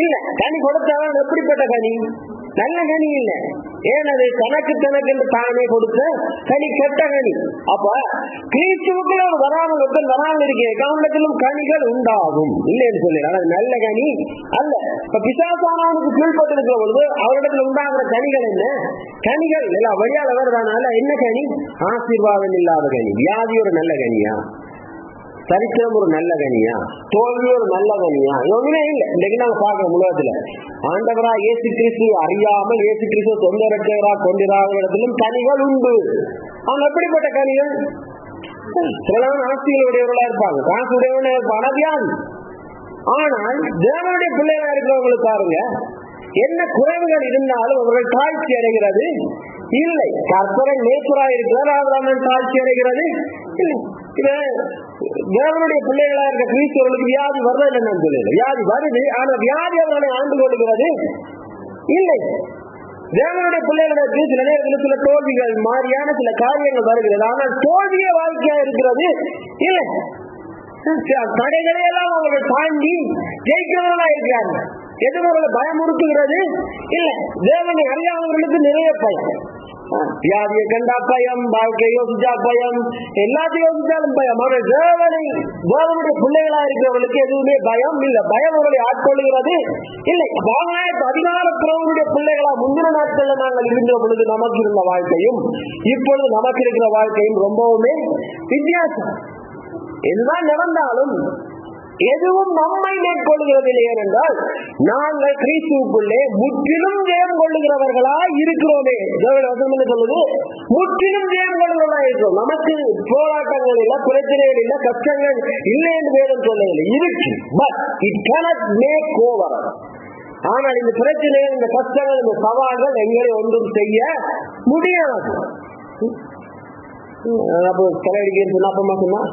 இல்ல. கனி கொடுத்தாங்க. எப்படிப்பட்ட கனி? நல்ல கனி இல்ல. ஏனது தனக்கு தானே கொடுத்த கனி, கெட்ட கனி. அப்ப கிறிஸ்துவுக்குள்ள வராமல் இருக்க கவனத்திலும் கனிகள் உண்டாகும் இல்லைன்னு சொல்லி, அது நல்ல கனி அல்ல. இப்ப பிசாசானவனுக்கு கீழ்பட்டிருக்கிற பொழுது அவரிடத்துல உண்டாகிற கனிகள் என்ன? கனிகள் எல்லாம் வழியால வருதானால என்ன கனி? ஆசீர்வாதம் இல்லாத கனி. வியாதி ஒரு நல்ல கனியா? சரித்திரம் ஒரு நல்ல கனியா? தோல்வி ஒரு நல்ல கனியா? ஒண்ணுமே இல்லை. இன்னைக்கு நாங்க பாக்குறோம் உலகத்துல ஆண்டவரா இயேசு கிறிஸ்து அறியாமல் இயேசு கிறிஸ்து சொந்த இரட்சகராக கொண்டிராத இடத்திலும் கனிகள் உண்டு. அவங்க எப்படிப்பட்ட கனிகள்? சிலவன் ஆஸ்திகள் உடையவர்களா இருப்பாங்க, காசு உடையவனா இருப்பாங்க, வியாதி. ஆனால் தேவனுடைய பிள்ளைகளா இருக்கிறவங்களுக்கு பாருங்க, என்ன குறைவுகள் இருந்தாலும் அவர்கள் தாழ்ச்சி அடைகிறது இல்லை. கர்த்தரன் நேச்சுரா இருக்கிறார், அவர்கள் தாழ்ச்சி அடைகிறது இல்லை. தேவனுடைய பிள்ளைகளா இருக்க கிறிஸ்தவர்களுக்கு வியாதி வர்றது இல்லைன்னு சொல்லல. வியாதி வருது, ஆனா வியாதி அவர்களை ஆண்டு கொள்கிறது இல்லை. தேவனுடைய பிள்ளைகளுக்கு சில நேரத்தில் சில தோல்விகள் மாறியான சில காரியங்கள் வருகிறது, ஆனால் தோல்விய வாழ்க்கையா இருக்கிறது இல்லை. தடைகளை எல்லாம் அவர்கள் தாண்டி ஜெயிக்கிறவர்களா இருக்கிறார்கள். எது அவர்களை பயமுறுத்துகிறது? இல்லை, தேவனை அறியாதவர்களுக்கு நிறைய பயம். வியாதியை கண்டா பயம், வாழ்க்கை யோசிச்சா பயம், எல்லாத்தையும் யோசிச்சாலும் பயம். ஆனால் தேவனுடைய பிள்ளைகளா இருக்கிறவர்களுக்கு எதுவுமே பயம் இல்லை. பயம் அவர்களை ஆட்கொள்ளுகிறது இல்லை. அதிகாரத்துறவனுடைய பிள்ளைகளா முந்தின நாட்கள்ல நாங்கள் இருந்த பொழுது நமக்கு இருந்த வாழ்க்கையும் இப்பொழுது நமக்கு இருக்கிற வாழ்க்கையும் ரொம்பவுமே வித்தியாசம். இதுதான் நடந்தாலும் எதுவும் நம்மை மேற்கொள்கிறதில்லை. ஏனென்றால் நாங்கள் கிறிஸ்துவுக்குள்ளே முற்றிலும் ஜெயம் கொள்ளுகிறவர்களா இருக்கிறோமே. சொல்லுது, முற்றிலும் ஜெயம் கொள்ளுகிறவர்களா இருக்கிறோம். நமக்கு போராட்டங்கள் இல்லை, பிரச்சனைகள் இல்லை, கஷ்டங்கள் இல்லை என்று வேதம் சொல்லவில்லை. இருக்கு, but it cannot make over. ஆனால் இந்த பிரச்சனைகள், இந்த கஷ்டங்கள், இந்த சவால்கள் எங்களை ஒன்றும் செய்ய முடியாது. அப்போ தலையடிக்க சொன்னா அப்பமா சொன்னா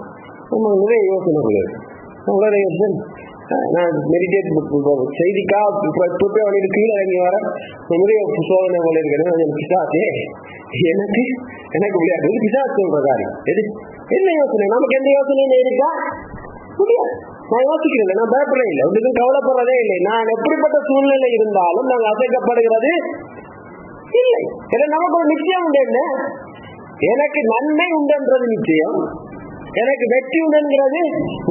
நிறைய யோசனைகள் நான் மெடிடேட் செய்திக்காக ப்ரிப்பேர் பண்ணிட்டு கீழே இறங்கி வர நிறைய சோதனை போல இருக்கேன். பிசாசே எனக்கு எனக்கு விளையாட்டு பிசாசு சொல்ற காரியம் எது என்ன யோசனை? நமக்கு எந்த யோசனையும் இருக்கா? முடியாது. நான் யோசிக்கிறேன், நான் பயப்படவே இல்லை, உங்களுக்கு கவலைப்படுறதே இல்லை. நான் எப்படிப்பட்ட சூழ்நிலை இருந்தாலும் நாங்கள் அசைக்கப்படுகிறது இல்லை. ஏன்னா நமக்கு ஒரு நிச்சயம் உண்டு. என்ன? எனக்கு நன்மை உண்டுன்றது நிச்சயம், எனக்கு வெற்றி உண்டுங்கிறது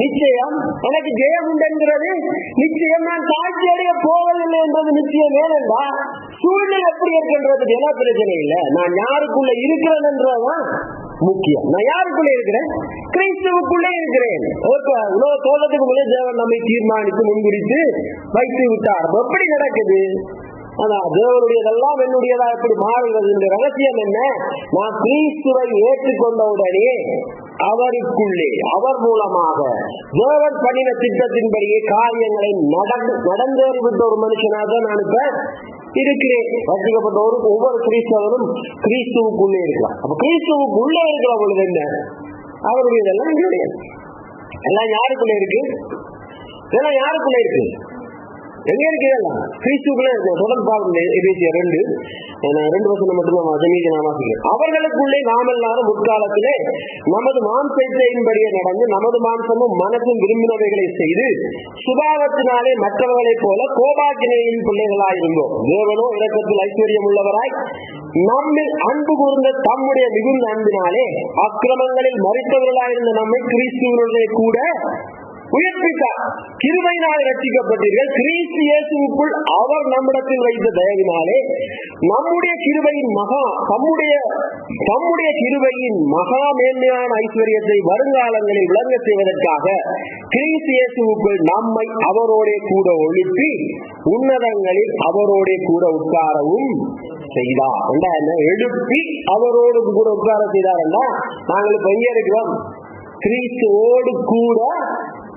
நிச்சயம், எனக்கு ஜெயம் உண்டுங்கிறது நிச்சயம். நான் தாழ்ச்சி அடைய போவதில்லை என்றது நிச்சயம். ஏனென்றா சூழ்நிலை எப்படி இருக்கின்றதுக்கு என்ன பிரச்சனை இல்லை. நான் யாருக்குள்ள இருக்கிறேன் என்றதான் முக்கியம். நான் யாருக்குள்ள இருக்கிறேன்? கிறிஸ்துவுக்குள்ளே இருக்கிறேன். உலக தோற்றத்துக்கு முன்னே தேவன் நம்மை தீர்மானித்து முன்குறித்து வைத்து விட்டார். எப்படி நடக்குது? அதான் தேவனுடையதெல்லாம் என்னுடையதா எப்படி மாறுகிறது? இந்த ரகசியம் என்ன? நான் கிறிஸ்துவை ஏற்றுக்கொண்டவுடனே அவருக்குள்ளே அவர் மூலமாக தேவன் பண்ணின திட்டத்தின்படியே காரியங்களை நடந்தேறிவிட்ட ஒரு மனுஷனாக நான் இப்ப இருக்கிறேன். ரட்சிக்கப்பட்ட ஒவ்வொரு கிறிஸ்தவரும் கிறிஸ்துவுக்குள்ளே இருக்கலாம். அப்ப கிறிஸ்துவுக்குள்ளே இருக்கிற பொழுது என்ன? அவருடையதெல்லாம் என்னுடைய எல்லாம் யாருக்குள்ள இருக்கு? இதெல்லாம் யாருக்குள்ள இருக்கு? எங்க இருக்கிறதெல்லாம் கிறிஸ்துக்குள்ளே இருக்கும். தொடர்ந்து பாருங்க, எபேசியர் 2 வசனம் மட்டும் நான் வாசிக்கிறேன். அவர்களுக்குள்ளே நாம் எல்லாரும் முற்காலத்திலே நமது மாம்சத்தின்படியே நடந்து நமது மாம்சமும் மனசும் விரும்பினவைகளை செய்து சுபாவத்தினாலே மற்றவர்களைப் போல கோபாக்கினையின் பிள்ளைகளாயிருந்தோம். தேவனோ இரக்கத்தில் ஐஸ்வர்யம் உள்ளவராய் நம்மில் அன்பு கூர்ந்த தம்முடைய மிகுந்த அன்பினாலே அக்கிரமங்களில் மறித்தவர்களாயிருந்த நம்மை கிறிஸ்துவனுடைய கூட உயர்ப்பித்தார். கிருபையினால் ரட்சிக்கப்பட்டீர்கள், கிறிஸ்து இயேசுவுக்குள் அவர் நம்மிடத்தில் வைத்த தயவினாலே நம்முடைய கிருபையின் தம்முடைய கிருபையின் மகா மேன்மையான ஐஸ்வர்யத்தை வருங்காலங்களில் விளங்க செய்வதற்காக கிறிஸ்து இயேசுவுக்குள் நம்மை அவரோடே கூட ஒழுப்பி உன்னதங்களில் அவரோடே கூட உட்காரவும் செய்தார். எழுப்பி அவரோடு கூட உட்கார செய்தார். நாங்கள் இப்ப எங்க இருக்கிறோம்? கிறிஸ்துவோடு கூட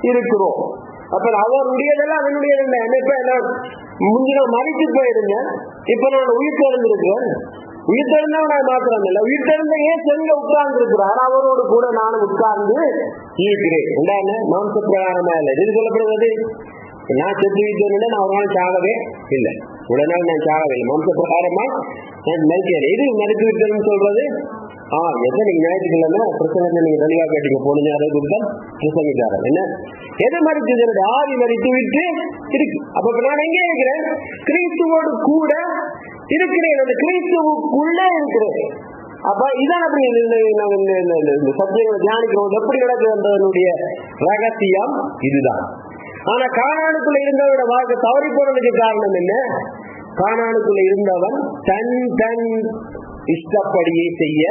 இருக்கிறோம். அப்ப அவருடையதெல்லாம் என்னுடையது. இப்ப முந்தின மறித்து போயிருந்தேன், இப்ப நான் உயிர் தெரிந்திருக்கிறேன். உயிர் தெரிந்தவன் மாத்திரம் இல்லை, உயிர் தெரிந்த ஏன் செல்ல உட்கார்ந்து இருக்கிறார், அவரோடு கூட நானும் உட்கார்ந்து இருக்கிறேன். என்ன மாம்ச பிரகாரமா இல்லை. இது சொல்லப்படுவது நான் செத்து வீட்டு நான் ஒரு நாள் சாகவே இல்லை, இவ்வளவு நாள் நான் சாகவே இல்லை. மாம்ச பிரகாரமா நான் மறுக்கிறேன். இது மறுத்து விட்டேன்னு சொல்றது எத்தனை ஞாயிற்றுக்கிழமை பிரசங்கத்தை நீங்க தெளிவா கேட்டீங்க. போனீங்க அதை கொடுத்தா பிரசங்கிட்டாரு. என்ன எதை மறித்து? ஆவி மறித்து விட்டு இருக்கு. அப்ப நான் எங்கே இருக்கிறேன்? கிறிஸ்துவோடு கூட இருக்கிறேன். அந்த கிறிஸ்துவுக்குள்ளே இருக்கிறேன். அப்ப இதான் அப்படி சத்தியங்களை தியானிக்கிறோம். எப்படி நடக்குதுன்றதனுடைய ரகசியம் இதுதான். ஆனா கானானுக்குள்ள இருந்தவனோட வாழ்க்கை தவறி போனதுக்கு காரணம் என்ன? கானானுக்குள்ள இருந்தவன் தன் இஷ்டப்படியே செய்ய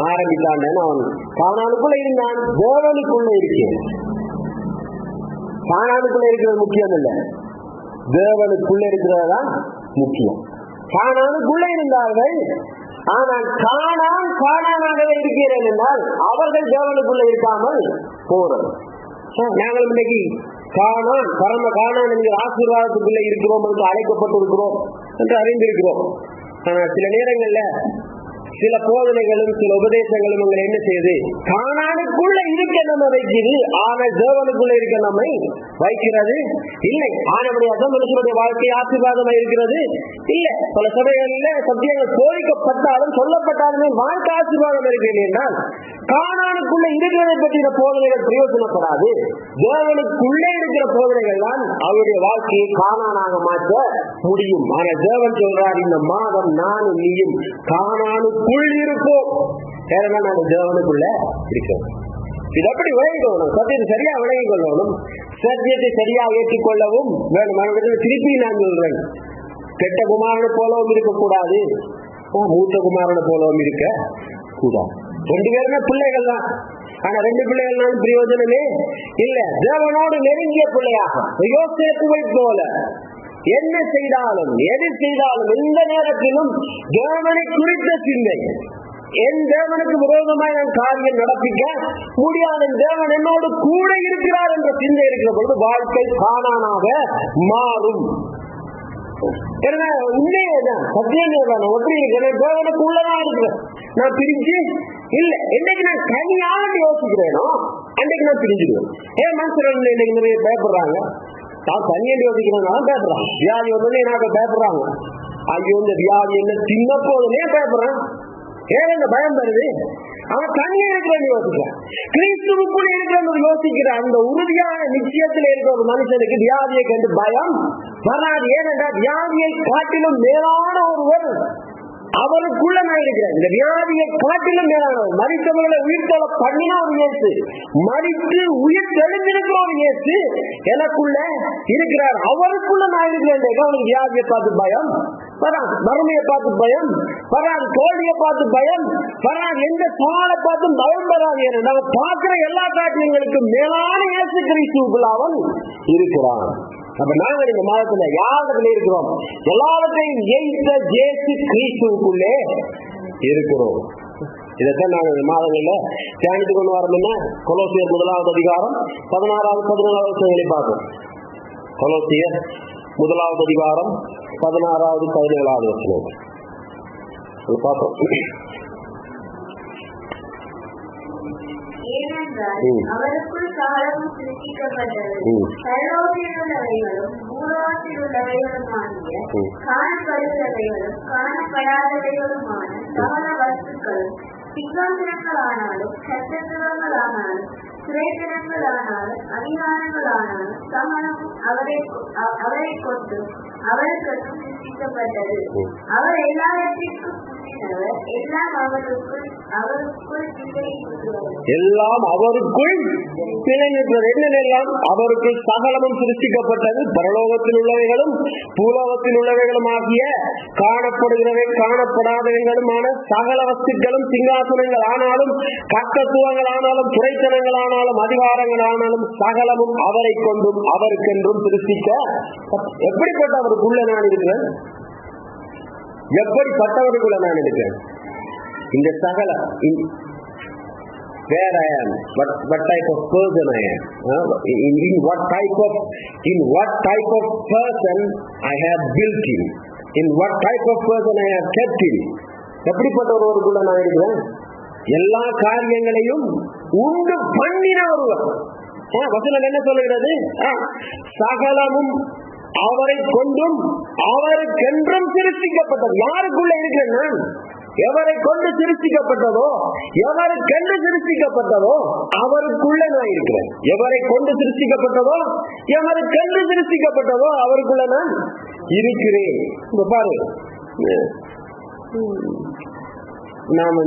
ஆரம்பித்தான். அவன் கானானுக்குள்ள இருந்தான், தேவனுக்குள்ள இருக்கேன். கானானுக்குள்ள இருக்கிறது முக்கியம் இல்லை, தேவனுக்குள்ள இருக்கிறதான் முக்கியம். கானானுக்குள்ள இருந்தார்கள், ஆனால் கானானாகவே இருக்கிறேன் என்றால் அவர்கள் தேவனுக்குள்ள இருக்காமல் போறது. நாங்கள் இன்னைக்கு கானான் பரம கானான் என்கிற ஆசீர்வாதத்துக்குள்ள இருக்கிறோம் என்று அழைக்கப்பட்டிருக்கிறோம் என்று அறிந்திருக்கிறோம். சில நேரங்கள்ல சில போதனைகளும் சில உபதேசங்களும் உங்களை என்ன செய்யுது? கானானுக்குள்ள இருக்க நம்ம வைக்கிறது, ஆனால் தேவனுக்குள்ள இருக்க நம்மை வைக்கிறது இல்லை. ஆனவருடைய மனுஷனுடைய வாழ்க்கை ஆசீர்வாதமா இருக்கிறது இல்லை. பல சபைகளில் சத்தியங்கள் போதிக்கப்பட்டாலும் சொல்லப்பட்டாலுமே வாழ்க்கை ஆசீர்வாதம் இருக்கிறது என்றால் கானானுக்குள்ள இருக்கிறதை பற்றிய போதனைகள் பிரயோஜனப்படாது. தேவனுக்குள்ளே இருக்கிற போதனைகள் தான் அவருடைய வாழ்க்கையை கானானாக மாற்ற முடியும். ஆனா தேவன் சொல்றார், இந்த மாதம் நானும் நீயும் கானானுக்குள் இருப்போம். ஏன்னா நாங்கள் தேவனுக்குள்ள இருக்கிறோம். இது எப்படி விளங்கிக்கொள்ளணும்? சத்தியத்தை சரியா விளங்கிக் கொள்ளணும். சத்தியத்தை சரியா ஏற்றுக்கொள்ளவும் வேணும். திருப்பி நான் சொல்றேன், கெட்ட குமாரனை போலவும் இருக்கக்கூடாது, மூத்த குமாரனை போலவும் இருக்க கூடாது. ரெண்டு பேருமே பிள்ளைகள் தான். ஆனா ரெண்டு பிள்ளைகள்னாலும் பிரயோஜனமே இல்ல. தேவனோடு நெருங்கிய பிள்ளையாக யோசேப்புவை போல என்ன செய்தாலும் எது செய்தாலும் எந்த நேரத்திலும் தேவனை குறித்த சிந்தை, என் தேவனுக்கு விரோதமாய் நான் காரியம் நடப்பிக்க முடியாத, தேவன் என்னோடு கூட இருக்கிறார் என்ற சிந்தை இருக்கிற பொழுது வாழ்க்கை கானானாக மாறும். உண்மையேதான், சத்தியமே தான். எப்படி இருக்கிறேன்? தேவனுக்கு உள்ளதான் இருக்கிறேன். நான் பிரிஞ்சு இல்ல. என்னைக்கு நான் தனியாக யோசிக்கிறேனோ அன்றைக்கு நான் பிரிஞ்சுடுவேன். ஏன் மனுஷன் இன்னைக்கு நிறைய பயப்படுறாங்க? நான் தனியாக யோசிக்கிறேன் பயப்படுறாங்க. வியாதி வந்தோடனே எனக்கு பயப்படுறாங்க. ஐயோ இந்த வியாதி என்ன சின்ன போதுனே பயப்படுறேன். ஏன் இந்த பயம் வருது? அவன் தனியா இருக்கிறான்னு யோசிக்கிறான். கிறிஸ்துவுக்குள் இருக்கிற யோசிக்கிற அந்த உறுதியான நிச்சயத்தில் இருக்கிற ஒரு மனுஷனுக்கு வியாதியை கண்டு பயம் வராது. ஏனென்றால் வியாதியை காட்டிலும் மேலான ஒருவர் அவருக்குள்ள நான் இருக்கிறேன். இந்த வியாதியை காட்டிலும் மேலானவர், மரித்தவர்களை உயிர்த்தெழ பண்ணின ஒரு இயேசு, மரித்து உயிர் தெளிந்திருக்கிற ஒரு இயேசு எனக்குள்ள இருக்கிறார். அவருக்குள்ள நான் இருக்கிறேன். அவனுக்கு வியாதியை பார்த்து பயம் வராது, வறுமையை பார்த்து பயம் வராது, தோல்வியை பார்த்து பயம் வராது, எந்த சவாலை பார்த்தும் பயம் வராது. ஏன்னா பார்க்கிற எல்லா காரியங்களுக்கு மேலான இயேசு கிறிஸ்துவுக்குள்ள அவன் இருக்கிறான். அப்ப நாங்கள் இந்த மாதத்துல யாரிடத்துல இருக்கிறோம்? எல்லாவற்றையும் ஜெயித்த இயேசு கிறிஸ்துவுக்குள்ளே இருக்கிறோம். இதைத்தான் நாங்கள் இந்த மாதங்கள்ல தியானித்து கொண்டு வரணும்னா கொலோசியர் 1வது அதிகாரம் 16வது 17வது வசனங்களை பார்ப்போம். கொலோசியர் 1வது அதிகாரம் 16வது 17வது வசனம் பார்ப்போம். ஏனென்றால் அவருக்குள் காலமும் சிருஷ்டிக்கப்பட்டது, பரலோகத்திலுள்ளவைகளும் பூலோகத்திலுள்ளவைகளுமாகிய காணப்படுகிறவைகளும் காணப்படாதவைகளுமான சகல வஸ்துக்களும், சிங்காசனங்களானாலும் சட்டங்களானாலும் சுரேசனங்களானாலும் அதிகாரங்களானாலும் சகலமும் அவரை கொண்டு அவருக்கு சிருஷ்டிக்கப்பட்டது. அவர் எல்லாவற்றிற்கும் எல்லாம் அவருக்குள் பிழைநிற்கிறது. என்னெல்லாம் அவருக்குள் சகலமும் சிருஷ்டிக்கப்பட்டது, பரலோகத்தில் உள்ளவைகளும் பூலோகத்தில் உள்ளவைகளும் ஆகிய காணப்படுகிறவை காணப்படாதவைகளுமான சகல வஸ்துக்களும், சிங்காசனங்கள் ஆனாலும் கர்த்தத்துவங்கள் ஆனாலும் துரைத்தனங்கள் ஆனாலும் அதிகாரங்கள் ஆனாலும் சகலமும் அவரை கொண்டும் அவருக்கென்றும் சிருஷ்டிக்க. எப்படிப்பட்ட அவருக்குள்ள நான் இருக்கிறேன்? எப்படிப்பட்டவருக்குள்ள நான் இருக்கிறேன்? இந்த சகல where I am, what type of person I am, in what type of person I have built in what type of person I have kept in. எப்படிப்பட்ட ஒருவருக்குள்ள நான் இருக்கிறேன்? எல்லா காரியங்களையும் உண்டு பண்ணின ஒருவர். வசனம் என்ன சொல்லுகிறது? சகலமும் அவரை கொண்டும் அவருக்கென்றும் சிருஷ்டிக்கப்பட்டது. யாருக்குள்ள இருக்கிறேன் நான்? எவரை கொண்டு சிருஷ்டிக்கப்பட்டதோ, எவருக்கென்று சிருஷ்டிக்கப்பட்டதோ அவருக்குள்ள நான் இருக்கிறேன். எவரை கொண்டு சிருஷ்டிக்கப்பட்டதோ, எவருக்கென்று சிருஷ்டிக்கப்பட்டதோ அவருக்குள்ள நான் இருக்கிறேன். இப்ப பாரு, நான்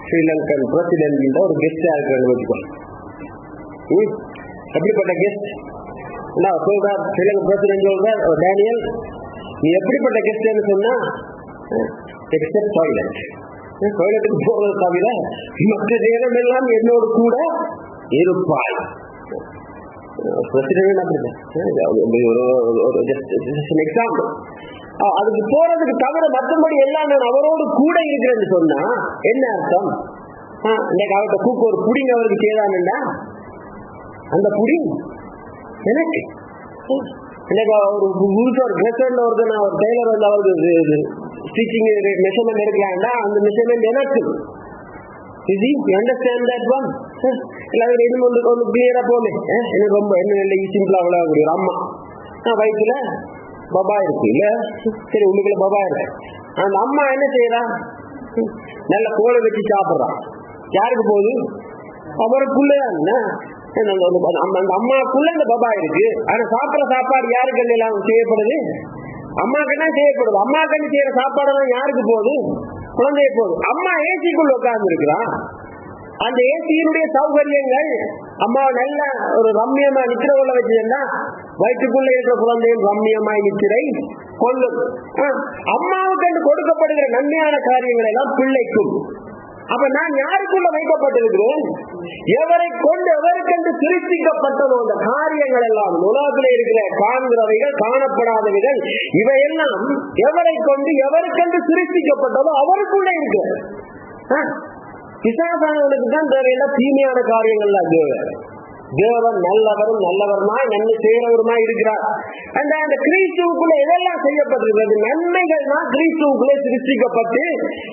ஸ்ரீலங்கன் பிரசிடென்ட் ஒரு கெஸ்டா இருக்கிறேன்னு வச்சுக்கோ. எப்படிப்பட்ட கெஸ்ட்? சொல்றார் ஸ்ரீலங்கன் பிரசிடென்ட் சொல்றார், டேனியல் நீ எப்படிப்பட்ட கெஸ்ட்னு சொன்னா, எக்ஸப்ட் டாய்லெட், டாய்லெட்டுக்கு போறது தவிர மற்ற நேரம் எல்லாம் என்னோடு கூட இருப்பாய். President example. அதுக்கு போறதுக்கு தவிர மற்றபடி எல்லாம் நான் அவரோடு கூட இருக்கிறேன்னு சொன்னா என்ன அர்த்தம்? இன்னைக்கு அவர்கிட்ட கூப்பிட்டு ஒரு புடிங்க அவருக்கு செய்தான்டா, அந்த புடி எனக்கு இன்னைக்கு ஒரு புதுசா ஒரு ட்ரெஸ் ஒருத்தன் அவர் டெய்லர் வந்து அவருக்கு ஸ்டிச்சிங் மெஷர்மெண்ட் எடுக்கலாம்டா, அந்த மெஷர்மெண்ட் எனக்கு. Understand that one? எல்லாரும் இன்னும் ஒன்று கிளியரா போமே. எனக்கு ரொம்ப என்ன சிம்பிளா அவ்வளவு ஒரு அம்மா வயிற்றுல பபா இருக்கு இல்ல, சரி உள்ளுக்குள்ள பபா இருக்கு. அந்த அம்மா என்ன செய்யறா? நல்ல கோலை வச்சு சாப்பிடுறான். யாருக்கு போகுது? அவருக்குள்ளதான். அந்த அம்மாக்குள்ள இந்த பபா இருக்கு. ஆனா சாப்பிடுற சாப்பாடு யாருக்கு எல்லாம் செய்யப்படுது? அம்மாக்கண்ணா செய்யப்படுது. அம்மாக்கண்ணு செய்யற சாப்பாடெல்லாம் யாருக்கு போகுது? குழந்தைய போகுது. அம்மா ஏசிக்குள்ள உட்கார்ந்து இருக்கிறான். அந்த ஏசியினுடைய சௌகரியங்கள் அம்மாவை நல்ல ஒரு ரம்மியமா நிக்கிற கொள்ள வச்சதுன்னா வயிற்றுக்குள்ள இருக்கிற குழந்தைகள் ரம்மியமாய் நிற்கிறை கொள்ளும். அம்மாவுக்கு என்று கொடுக்கப்படுகிற நன்மையான காரியங்கள் எல்லாம் பிள்ளைக்கும். அப்ப நான் யாருக்குள்ள வைக்கப்பட்டிருக்கிறேன்? எவரை கொண்டு எவருக்கென்று சிருஷ்டிக்கப்பட்டதோ அந்த காரியங்கள் எல்லாம் உலகத்தில் இருக்கிற காண்கிறவைகள் காணப்படாதவைகள் இவையெல்லாம் எவரை கொண்டு எவருக்கென்று சிருஷ்டிக்கப்பட்டதோ அவருக்குள்ள இருக்கு. பிசாசானவனுக்கு தான் தேவையில்லை தீமையான காரியங்கள்லாம் தேவை. தேவன் நல்லவரும் நல்லவருமாய் நன்மை செய்கிறவருமாய் இருக்கிறார். அந்த கிறிஸ்துவுக்குள்ள எதெல்லாம் செய்யப்பட்டிருக்கிறது? நன்மைகள் தான் கிறிஸ்துவுக்குள்ளே சிருஷ்டிக்கப்பட்டு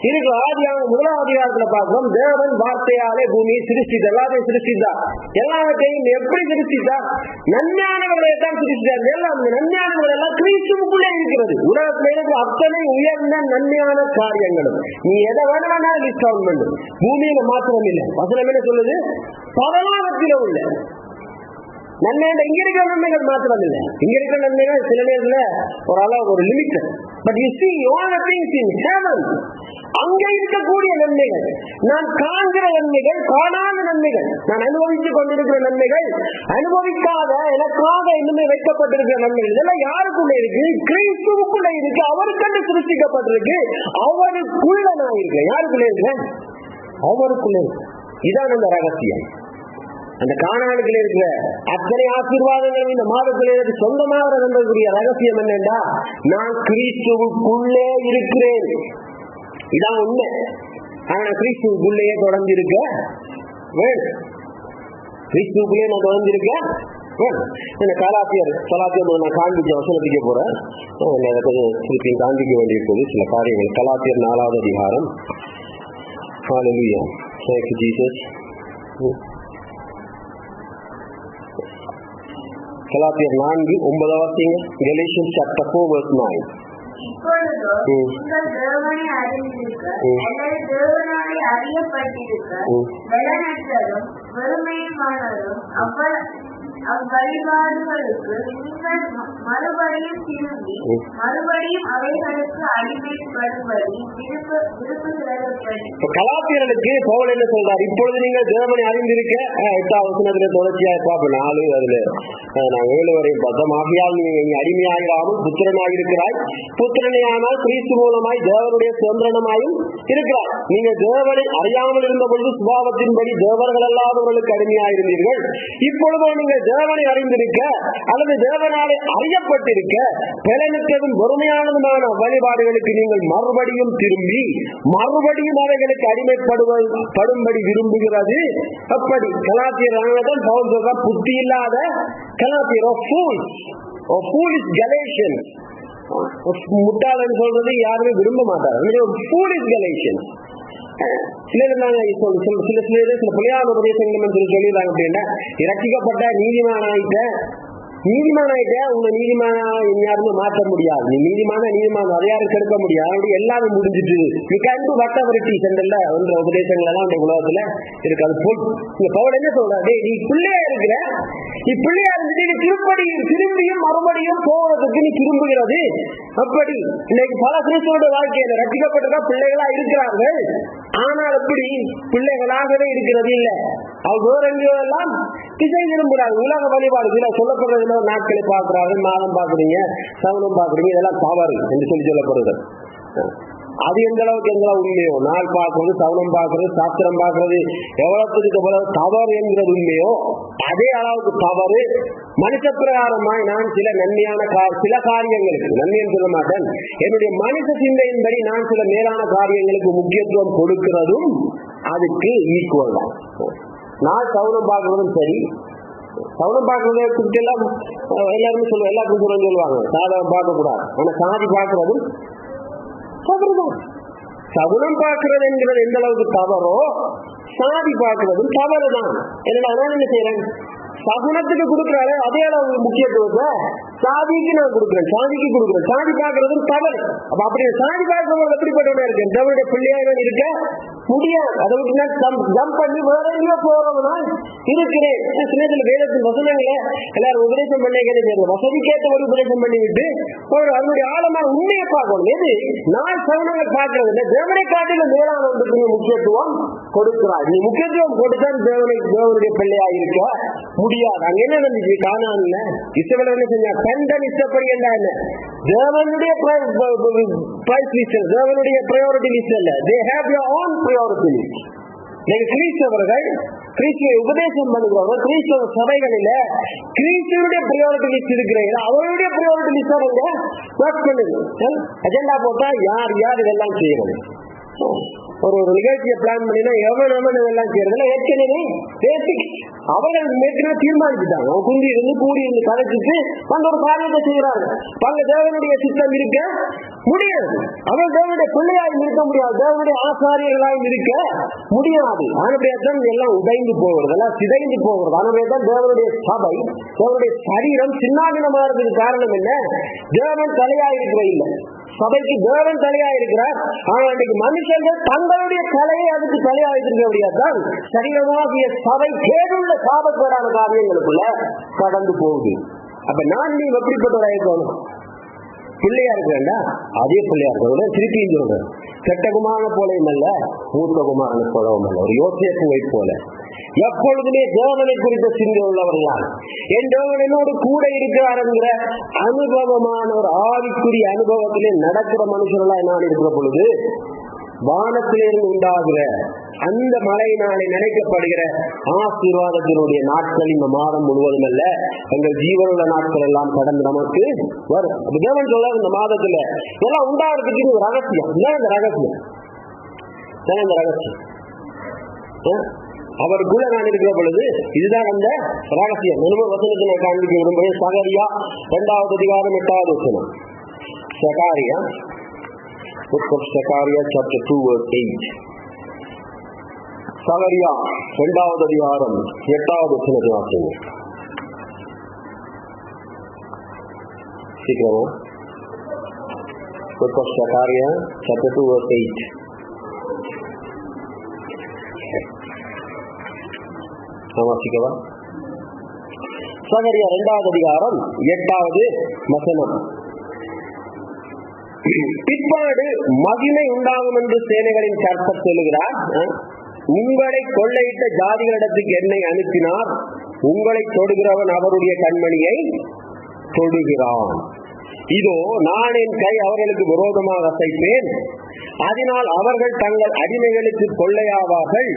இருக்கிற. ஆதியாகமம் 1ஆம் அதிகாரத்துல பார்க்கிறோம். தேவன் வார்த்தையாலே பூமியை சிருஷ்டித்தார். எல்லாத்தையும் சிருஷ்டித்தார். எல்லாவற்றையும் எப்படி சிருஷ்டித்தார்? நன்மையானவர்களை தான் சிருஷ்டித்தார். எல்லாம் நன்மையானவர்கள் எல்லாம் கிறிஸ்துவுக்குள்ளே இருக்கிறது. உலகத்தில் இருக்கிற அத்தனை உயர்ந்த நன்மையான காரியங்களும் நீ எதை வேணா லிஸ்ட் அவுட் பண்ணு. பூமியில மாத்திரம் இல்லை. வசனம் என்ன சொல்லுது? பரலோகத்தில உள்ள நன்மை. இங்க இருக்கிற நன்மைகள் மாத்திரம் இல்லை. இங்க இருக்கிற நன்மைகள் சில நேரத்துல ஒரு அளவு ஒரு limit. But you see all the things in heaven. அங்க இருக்கக்கூடிய நன்மைகள், நான் காண்கிற நன்மைகள், காணாத நன்மைகள், நான் அனுபவித்துக் கொண்டிருக்கிற நன்மைகள், அனுபவிக்காத எனக்காக இன்னுமே வைக்கப்பட்டிருக்கிற நன்மைகள், இதெல்லாம் யாருக்குள்ள இருக்கு? கிறிஸ்துவுக்குள்ள இருக்கு. அவருக்கென்று சிருஷ்டிக்கப்பட்டிருக்கு. அவருக்குள்ள நான் இருக்கேன். யாருக்குள்ள இருக்கிறேன்? அவருக்குள்ள இருக்கு. இதான் அந்த ரகசியம். அந்த காணாளுக்குள்ள இருக்கிற அத்தனை ஆசீர்வாதங்களும் இந்த மாதத்தில் எனக்கு சொந்தமாக நம்பக்கூடிய ரகசியம் என்னன்னா, நான் கிறிஸ்துவுக்குள்ளே இருக்கிறேன். இதான் உண்மை. ஆனா கிறிஸ்துவுக்குள்ளேயே தொடர்ந்து இருக்க வேணும். கிறிஸ்துவுக்குள்ளே நான் தொடர்ந்து இருக்க வேணும். இந்த கலாத்தியர் நான் காண்பிக்க வசனத்துக்கே போறேன். திருப்பி காண்பிக்க வேண்டியிருப்பது சில காரியங்கள். கலாத்தியர் 4ஆம் அதிகாரம். Hallelujah. Thank you, Jesus. கலாத்தியர் 4:9 வாசிங்க. Galatians chapter 4 verse 9. இப்பொழுதோ நீங்கள் தேவனை அறிந்திருக்க அல்லது தேவனாலே அறியப்பட்டிருக்க பலனற்றதும் வெறுமையுமானதும் அவ்வழிபாடுகளுக்கு நீங்கள் மறுபடியும் திரும்பி மறுபடியும் அவைகளுக்கு அடிமைப்படும்படி விருப்பு செலுத்தப்படி. கலாத்தியர்களுக்கு பவுல் என்ன சொல்றார்? இப்பொழுது நீங்கள் தேவனை அறிந்திருக்க 8ஆம் வசனத்துல தொடர்ச்சியா பார்ப்போம். 4 அதுல நாங்கள் 7 வரையும் பார்த்தோம். ஆகையால் நீ அடிமையாயிராமல் புத்திரனாயிருக்கிறாய். புத்திரனே ஆனால் கிறிஸ்து மூலமாய் தேவனுடைய சுதந்திரமாயும் இருக்கிறார். நீங்கள் தேவனை அறியாமல் இருந்த பொழுது சுபாவத்தின்படி தேவர்கள் அல்லாதவர்களுக்கு அடிமையாயிருந்தீர்கள். இப்பொழுதோ நீங்கள் தேவனை அறிந்திருக்க அல்லது தேவனாலே அறியப்பட்டிருக்க பலனுக்கதும் பொறுமையானதுமான வழிபாடுகளுக்கு நீங்கள் மறுபடியும் திரும்பி மறுபடியும் அவைகளுக்கு அடிமைப்படும்படி விரும்புகிறது. அப்படி கலாத்தியர் பவுல் சொல்ற புத்தி இல்லாத கலாத்தியர் ஃபூலிஷ் கலேஷியன்ஸ். முட்டாளன்னு சொல்றது யாருமே விரும்ப மாட்டாங்க. Foolish Galatians. சில புலியான உபதேசங்கள் சொல்லிடுறாங்க. அப்படின்னா ரட்சிக்கப்பட்ட நீதிமானாயிட்ட உங்க நீதிமான யாருமே மாற்ற முடியாது. நீ நீதிமான அதை யாரும் கெடுக்க முடியாது. அப்படி எல்லாமே முடிஞ்சிட்டு நீ கண்டு வட்டவரட்டி சென்றல என்ற உபதேசங்கள் எல்லாம் இந்த உலகத்துல இருக்கு. அது போல் பவுல் என்ன சொல்றாரு? நீ பிள்ளையா இருக்கிற, நீ பிள்ளையா இருந்துட்டு திரும்பியும் மறுபடியும் போவதற்கு நீ திரும்புகிறது. அப்படி இன்னைக்கு பல கிறிஸ்தவ வாழ்க்கையில ரட்சிக்கப்பட்டதா பிள்ளைகளா இருக்கிறார்கள். ஆனால் அப்படி பிள்ளைகளாகவே இருக்கிறது இல்லை. அவங்க வேற எங்கேயோ எல்லாம் திசை திரும்புறாங்க. உலக வழிபாடு சொல்லப்படுறது நாட்களை பார்க்கிறார்கள், மாதம் பார்க்குறீங்க, சவனம் பார்க்குறீங்க, இதெல்லாம் தவறு என்று சொல்லப்படுறது. அது எந்த அளவுக்கு உண்மையோ, நாள் பார்க்கறது, சவனம் பார்க்கறது, சாஸ்திரம் பார்க்கறது எவ்வளவுக்கு தவறு என்கிறது உண்மையோ அதே அளவுக்கு தவறு மனுஷ பிரகாரமாய் நான் சில நன்மையான சில காரியங்களுக்கு, நன்மைன்னு சொல்ல மாட்டேன், என்னுடைய மனுஷ சிந்தையின்படி நான் சில மேலான காரியங்களுக்கு முக்கியத்துவம் கொடுக்கிறதும் அதுக்கு ஈக்குவல் தான். நான் சவனம் பார்க்கறதும் சரி, சவனம் பார்க்கறத எல்லாம் எல்லாருமே சொல்லுவாங்க, எல்லாருக்கும் சொல்லுவாங்க சாதகம் பார்க்க கூடாது. ஆனா சாதி பார்க்கறதும் சகுனம் பார்க்கிறது என்கிறது எந்த அளவுக்கு தவறோ சாதி பார்க்கிறதும் தவறுதான். என்ன செய்யறேன்? சகுனத்துக்கு கொடுக்குறாரு அதே அளவு முக்கியத்துவத்தை சாதிக்கு நான் கொடுக்குறேன், சாதிக்கு கொடுக்குறேன். சாதி பார்க்கறது தவறு. அப்ப அப்படி சாதி பார்க்கறவங்க எப்படிப்பட்டவனா இருக்கு? தேவனுடைய பிள்ளையாக இருக்க முடியாது. அதை விட்டு ஜம்ப் பண்ணி வேற எங்கேயோ போறவனா இருக்கிறேன். சின்னத்துல வேதத்தின் வசனங்களை எல்லாரும் உபதேசம் பண்ண வசதிக்கேற்ற ஒரு உபதேசம் பண்ணி விட்டு அவருடைய ஆழமான உண்மையை பார்க்கணும். எது நான் சகுனங்கள் பார்க்கறது தேவனை காட்டில மேலான ஒன்றுக்கு முக்கியத்துவம் கொடுக்கிறார். நீ முக்கியத்துவம் கொடுத்தான் தேவனுடைய பிள்ளையா இருக்க முடியாது. அங்க என்ன நடந்துச்சு? கானான்ல இஸ்ரவேல் என்ன செஞ்சா? கண்டன் இஷ்டப்படி என்ன தேவனுடைய தேவனுடைய பிரையாரிட்டி லிஸ்ட் அல்ல. they have your own priority list. நீங்க கிறிஸ்தவர்கள் கிறிஸ்துவை உபதேசம் பண்ணுகிறவர்கள் கிறிஸ்தவ சபைகளில கிறிஸ்துவனுடைய பிரையாரிட்டி லிஸ்ட் இருக்கிறீங்க. அவருடைய பிரையாரிட்டி லிஸ்ட் நீங்க ஒர்க் பண்ணுங்க. அஜெண்டா போட்டா யார் யார் இதெல்லாம் செய்யறது. ஒரு நிகழ்ச்சியை பிளான் பண்ணினா எவன் இதெல்லாம் செய்யறதுல ஏற்கனவே பேசிக் அவர்கள் ஏற்கனவே தீர்மானிச்சுட்டாங்க. அவன் குந்தி இருந்து கூடி இருந்து கதைச்சிட்டு அந்த ஒரு காரியத்தை செய்யறாங்க. அங்க தேவனுடைய சித்தம் இருக்க முடியாது. அவன் தேவனுடைய பிள்ளையாயும் இருக்க முடியாது, தேவனுடைய ஆசாரியர்களாயும் இருக்க முடியாது. ஆனபடியாதான் எல்லாம் உடைந்து போகிறது, எல்லாம் சிதைந்து போகிறது. ஆனபடியாதான் தேவனுடைய சபை தேவனுடைய சரீரம் சின்னாபினமானதுக்கு காரணம் என்ன? தேவன் தலையாயிருக்கிற இல்லை, சபைக்கு தேவன் தலையா இருக்கிறார். ஆனா இன்னைக்கு மனுஷர்கள் தங்களுடைய தலையை அதுக்கு தலையா வைத்திருக்க முடியாதான் சரீரமாகிய சபை கேடுள்ள சாபக்கேடான காரியங்களுக்குள்ள கடந்து போகுது. அப்ப நான் நீ எப்படிப்பட்டவராக இருக்கணும்? பிள்ளையா இருக்க வேண்டாம், அதே பிள்ளையா இருக்க திருப்பி சொல்றேன். கெட்ட குமாரனை போலையும் அல்ல, மூத்த குமாரனை போலவும் அல்ல, ஒரு யோசேப்புவை போல எப்பொழுதுமே தேவனை குறித்த சிந்தை உள்ளவர்களால் என் தேவன் என்னோடு கூட இருக்கிறார் என்கிற அனுபவமான ஒரு ஆவிக்குரிய அனுபவத்திலே நடக்கிற மனுஷர்களாய் நான் இருக்கிற பொழுது வானத்திலிருந்து உண்டாகிற அந்த மழையினாலே நினைக்கப்படுகிற ஆசீர்வாதத்தினுடைய நாட்கள் இந்த மாதம் முழுவதும் அல்ல, எங்கள் ஜீவனுள்ள நாட்கள் எல்லாம் கடந்து நமக்கு வரும். தேவன் சொல்ல இந்த மாதத்துல எல்லாம் உண்டாகிறதுக்கு ஒரு ரகசியம். இந்த ரகசியம் அவருக்குள்ள நான் இருக்கிற பொழுது இதுதான் அந்த ரகசியம். வசனத்தினை காண்பிக்க விரும்புகிறேன். சகரியா 2வது அதிகாரம் 8வது வசனம். சகாரியா chapter 2 verse 8. சகரியா 2வது அதிகாரம் 8வது வசனத்தை வாசிங்க. சீக்கிரமா. சகரியா chapter 2 verse 8. வாசிக்கவா? சகரியா 2வது அதிகாரம் 8வது வசனம். பிற்பாடு மகிமை உண்டாகும் என்று சேனைகளின் கர்த்தர் சொல்லுகிறார், உங்களை கொள்ளையிட்ட ஜாதிகளிடத்துக்கு என்னை அனுப்பினார், உங்களை தொடுகிறவன் அவருடைய கண்மணியை தொடுகிறான். இதோ நான் என் கை அவர்களுக்கு விரோதமாக அசைப்பேன், அதனால் அவர்கள் தங்கள் அடிமைகளுக்கு கொள்ளையாவார்கள்.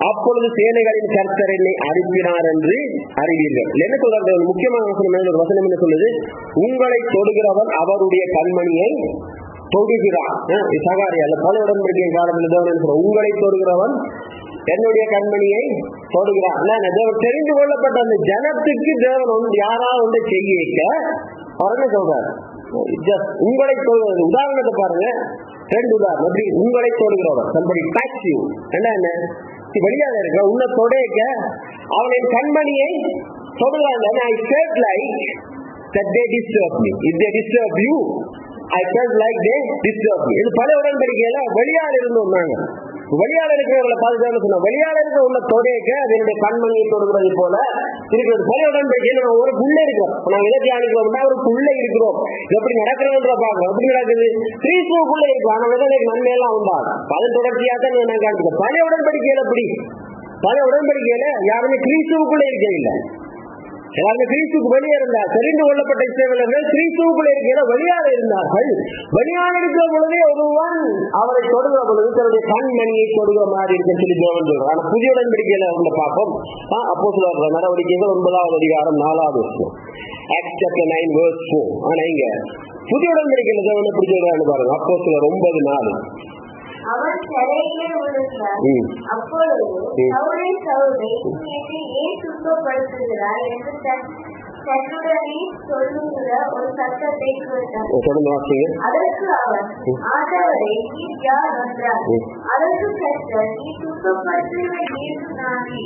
அப்பொழுது சேனைகளின் கர்த்தர் என்னை அனுப்பினார் என்று அறிவீர்கள். என்ன சொல்றது? முக்கியமான ஒரு வசனம் என்ன சொல்லுது? உங்களை தொடுகிறவன் அவருடைய கண்மணியை தொடுகிறான். சகாரியால பல உடன்படிக்கை காலத்தில் உங்களை தொடுகிறவன் என்னுடைய கண்மணியை தொடுகிறான். தேவன் தெரிந்து கொள்ளப்பட்ட அந்த ஜனத்துக்கு தேவன் யாராவது ஒன்று செய்ய அவர் என்ன சொல்றாரு? உங்களை தொடுகிறது. உதாரணத்தை பாருங்க, 2 உதாரணம். எப்படி உங்களை தொடுகிறவர் somebody touch you. என்ன வெளியாக இருக்க உன்னை தொடைக்க அவனின் கண்மணியை தொடுகிறாங்க. I felt like that they disturb me. If they disturb you, I felt like they disturb me. இது பல உடன்படிக்கையில வெளியால் இருந்தோம். நாங்க வெளியால் இருக்கிறவர்களை பாதுகாப்பு சொன்ன வெளியால் இருக்க உள்ள தொடைக்க அதனுடைய கண்மணியை தொடுகிறது போல இருக்கிறது. பல உடன்படிக்கையில நம்ம ஒரு புள்ளை இருக்கிறோம். நாங்க எதை தியானிக்கிறோம்னா ஒரு புள்ளை இருக்கிறோம். எப்படி நடக்கிறோன்ற பாக்கிறோம். எப்படி நடக்குது? கிறிஸ்துவுக்குள்ள இருக்கும். ஆனா எனக்கு நன்மையெல்லாம் உண்டாகும். அதன் தொடர்ச்சியாக தான் நான் காண்பிக்கிறேன். பல உடன்படிக்கையில எப்படி? பல உடன்படிக்கையில யாருமே கிறிஸ்துவுக்குள்ள இருக்க இல்லை. எல்லாருமே கிறிஸ்துக்கு வெளியே இருந்தார். தெரிந்து கொள்ளப்பட்ட இஸ்ரவேலர்கள் கிறிஸ்துவுக்குள்ள இருக்கிற வெளியாக இருந்தார்கள். வெளியாக இருக்கிற பொழுதே ஒருவன் அவரை தொடுகிற பொழுது தன்னுடைய கண்மணியை தொடுகிற மாதிரி இருக்க சொல்லி தேவன் சொல்றார். ஆனா புதிய உடன்படிக்கையில உள்ள பார்ப்போம். அப்போஸ்தலர் நடவடிக்கைகள் 9வது அதிகாரம் 4வது வசனம். Acts chapter 9 verse 4. ஆனா இங்க புதிய உடன்படிக்கையில தேவன் எப்படி சொல்றாரு பாருங்க. அப்போஸ்தலர் 9:4. அவன் சிறையிலே விழுந்தார். அப்பொழுது சவுலை சவுலை நீ ஏன் துன்பப்படுத்துகிறாய் என்று தன்னுடனே சொல்லுகிற ஒரு சத்தத்தை கேட்டார். அதற்கு அவன், ஆண்டவரே நீர் யார் என்றார். அதற்கு கர்த்தர், நீ துன்பப்படுத்துகிற இயேசு நானே.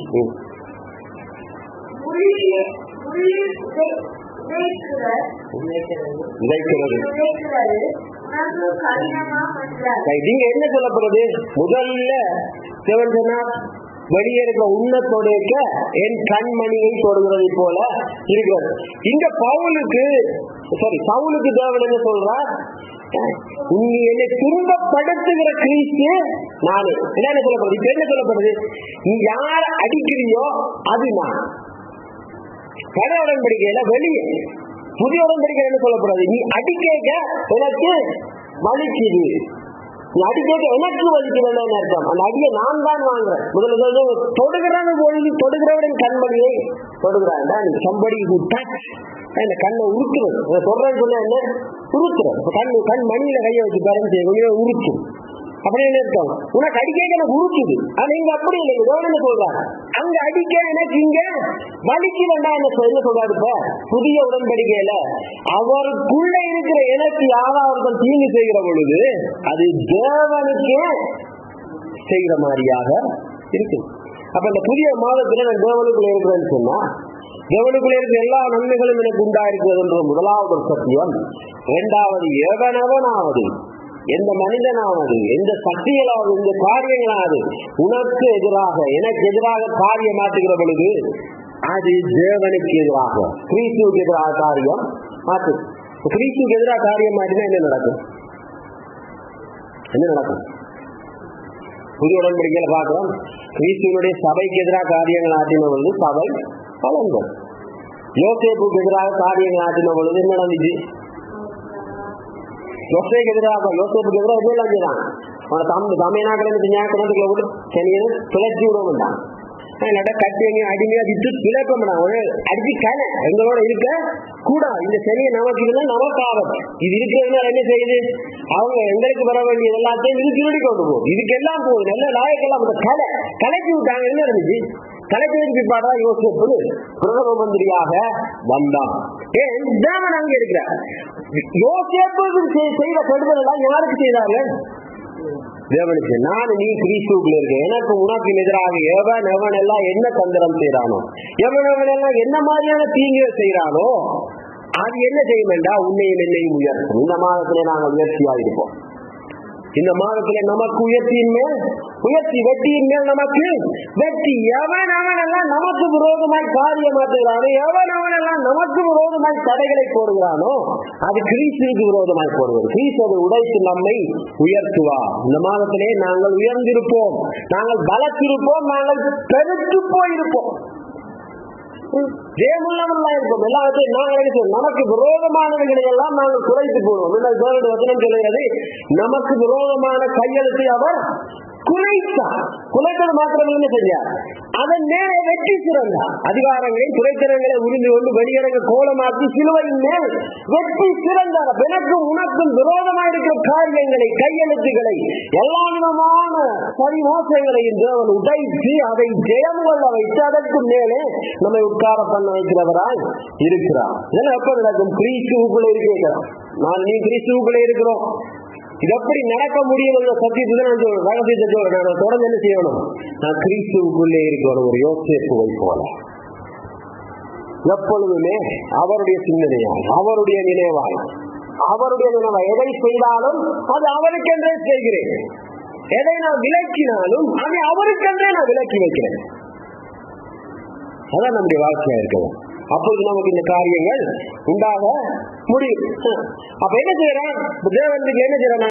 நீங்க என்ன சொல்லப்படுறது? முதல்ல தேவன் சொன்னார், வெளியே இருக்கிற உண்ணத்தோடைக்க என் கண்மணியை தொடுகிறதை போல இருக்கிறது. இங்க சவுலுக்கு தேவன் என்ன சொல்றார்? நீ என்னை துன்பப்படுத்துகிற கிறிஸ்து நானு. என்ன சொல்லப்படுது? இப்ப என்ன சொல்லப்படுது? நீ யார அடிக்கிறியோ அது நான். பழைய உடன்படிக்கையில வெளியே, புதிய உடன்படிக்கை என்ன சொல்லப்படுறது? நீ அடிக்க எனக்கு வலிக்குது, நீ அடிக்க எனக்கு வலிக்குதுன்னு அர்த்தம். அந்த அடியை நான் தான் வாங்குறேன். முதல்ல தொடுகிறான பொழுது தொடுகிறவரின் கண்மணியை தொடுகிறான். சம்படி இந்த கண்ணை உருக்குறது. சொல்றேன்னு சொன்னா என்ன? உருக்குறோம். கண் மணியில கையை வச்சு பாருங்க, உருக்கும். அப்படி என்ன இருக்கும்? உனக்கு அடிக்க எனக்கு உருக்குது. ஆனா இங்க அப்படி இல்லை. என்ன சொல்றாங்க? அங்க அடிக்க எனக்கு இங்க வலிக்கு வேண்டாம். என்ன சொல்றாரு? இப்ப புதிய உடன்படிக்கையில அவருக்குள்ள இருக்கிற எனக்கு யாராவது தீங்கு செய்கிற பொழுது அது தேவனுக்கே செய்கிற மாதிரியாக இருக்கு. அப்ப இந்த புதிய மாதத்துல நான் தேவனுக்குள்ள இருக்கிறேன்னு சொன்னா, தேவனுக்குள்ள இருக்கிற எல்லா நன்மைகளும் எனக்கு உண்டா இருக்கிறது என்ற முதலாவது ஒரு சத்தியம். இரண்டாவது, எவனவனாவது, எந்த மனிதனாவது, எந்த சக்திகளாவது, எந்த காரியங்களாவது உனக்கு எதிராக எனக்கு எதிராக காரியம் மாற்றுகிற பொழுது அது தேவனுக்கு எதிராக, கிறிஸ்துவுக்கு எதிராக காரியம் மாற்று. கிறிஸ்துவுக்கு எதிராக காரியம் மாற்றினா என்ன நடக்கும்? புதிய உடன்படிக்கையில பார்க்கிறோம், கிறிஸ்துவனுடைய சபைக்கு எதிராக காரியங்கள் ஆற்றின பொழுது சபை பலன்கள். யோசேப்புக்கு எதிராக காரியங்கள் ஆற்றின பொழுது என்ன நடந்துச்சு? யோசேப்புக்கு எதிராக எல்லாம் செய்யலாம். தமிழ்நாட்டில் ஞாயிற்றுக்கிழமை விட்டு சனியை பிழைச்சி விடுவோம்டான். கட்டி அடிமையா விட்டு பிழைப்போம்டான். அடிச்சு கலை எங்களோட இருக்க கூடாது. இந்த சனியை நமக்கு இருந்தா நமக்கு ஆபத்து. இது இருக்கிறதுனால என்ன செய்யுது? அவங்க எங்களுக்கு வர வேண்டியது எல்லாத்தையும் இது திருடி கொண்டு போகும். இதுக்கு எல்லாம் போகுது. நல்ல நாயக்கெல்லாம் கலைச்சி விட்டாங்க. என்ன இருந்துச்சு? கலைச்சதுக்கு பிற்பாடா யோசிப்பு பிரதம மந்திரியாக வந்தான். தேவன் அங்க இருக்கிறார். யோசிப்பு செய்த கெடுதல் எல்லாம் யாருக்கு செய்தார்கள்? தேவனுக்கு. நான் நீ கிறிஸ்துக்குள்ள இருக்க, எனக்கு உனக்கு எதிராக எவன் எல்லாம் என்ன தந்திரம் செய்யறானோ, எவன் எல்லாம் என்ன மாதிரியான தீங்கு செய்யறானோ அது என்ன செய்யும் என்றா உன்னையும் என்னையும் உயர்த்தும். இந்த மாதத்திலே நாங்கள் உயர்ச்சியா இருப்போம். இந்த மாதத்திலே நமக்கு உயர்த்தியின் மேல் நமக்கு வெற்றி. எவன் அவனெல்லாம் நமக்கு விரோதமாய் காரியமாற்றுகிறானோ, எவன் அவனெல்லாம் நமக்கு விரோதமாய் தடைகளை போடுகிறானோ அது கிறிஸ்துவுக்கு விரோதமாய் போடுவது. கிறிஸ்துவை உடைத்து நம்மை உயர்த்துவார். இந்த மாதத்திலே நாங்கள் உயர்ந்திருப்போம், நாங்கள் பலத்திருப்போம், நாங்கள் பெருத்து போயிருப்போம், ஜெயமுள்ளவர்களா இருப்போம். எல்லாத்தையும் நாங்கள் நமக்கு விரோதமானவர்களை எல்லாம் நாங்கள் குறைத்து போடுவோம். வசனம் சொல்லுகிறது, நமக்கு விரோதமான கையெழுத்தை அவர் குறைத்தார். குறைத்தது மாத்திரம் என்ன செஞ்சார்? அதன் மேலே வெற்றி சிறந்தார். அதிகாரங்களை குறைத்தனங்களை உரிந்து கொண்டு வெளியிடங்க கோலமாக்கி சிலுவையின் மேல் வெற்றி சிறந்தார். எனக்கும் உனக்கும் விரோதமாக இருக்கிற காரியங்களை, கையெழுத்துக்களை, எல்லா விதமான பரிமோசங்களையும் தேவன் உடைத்து அதை ஜெயம் கொள்ள வைத்து அதற்கு மேலே நம்மை உட்கார பண்ண வைக்கிறவராய் இருக்கிறார். இதெல்லாம் எப்ப நடக்கும்? கிறிஸ்துவுக்குள்ள இருக்கிறோம். நான் நீ கிறிஸ்துவுக்குள்ள இருக்கிறோம். இது எப்படி நடக்க முடியும்? ரகசியத்தை சொல்றேன். தொடர்ந்து என்ன செய்யணும்? நான் கிறிஸ்துவுக்குள்ளே இருக்கிற ஒரு யோசேப்புவை போல எப்பொழுதுமே அவருடைய சிந்தனையால், அவருடைய நினைவாய், எதை செய்தாலும் அது அவருக்கென்றே செய்கிறேன். எதை நான் விலக்கினாலும் அதை அவருக்கென்றே நான் விலக்கி வைக்கிறேன். அதான் நம்முடைய வாழ்க்கையா இருக்கிறோம். அப்பொழுது நமக்கு இந்த காரியங்கள் உண்டாக முடியும். அப்ப என்ன செய்யறான் தேவனுக்கு? என்ன செய்யறான்?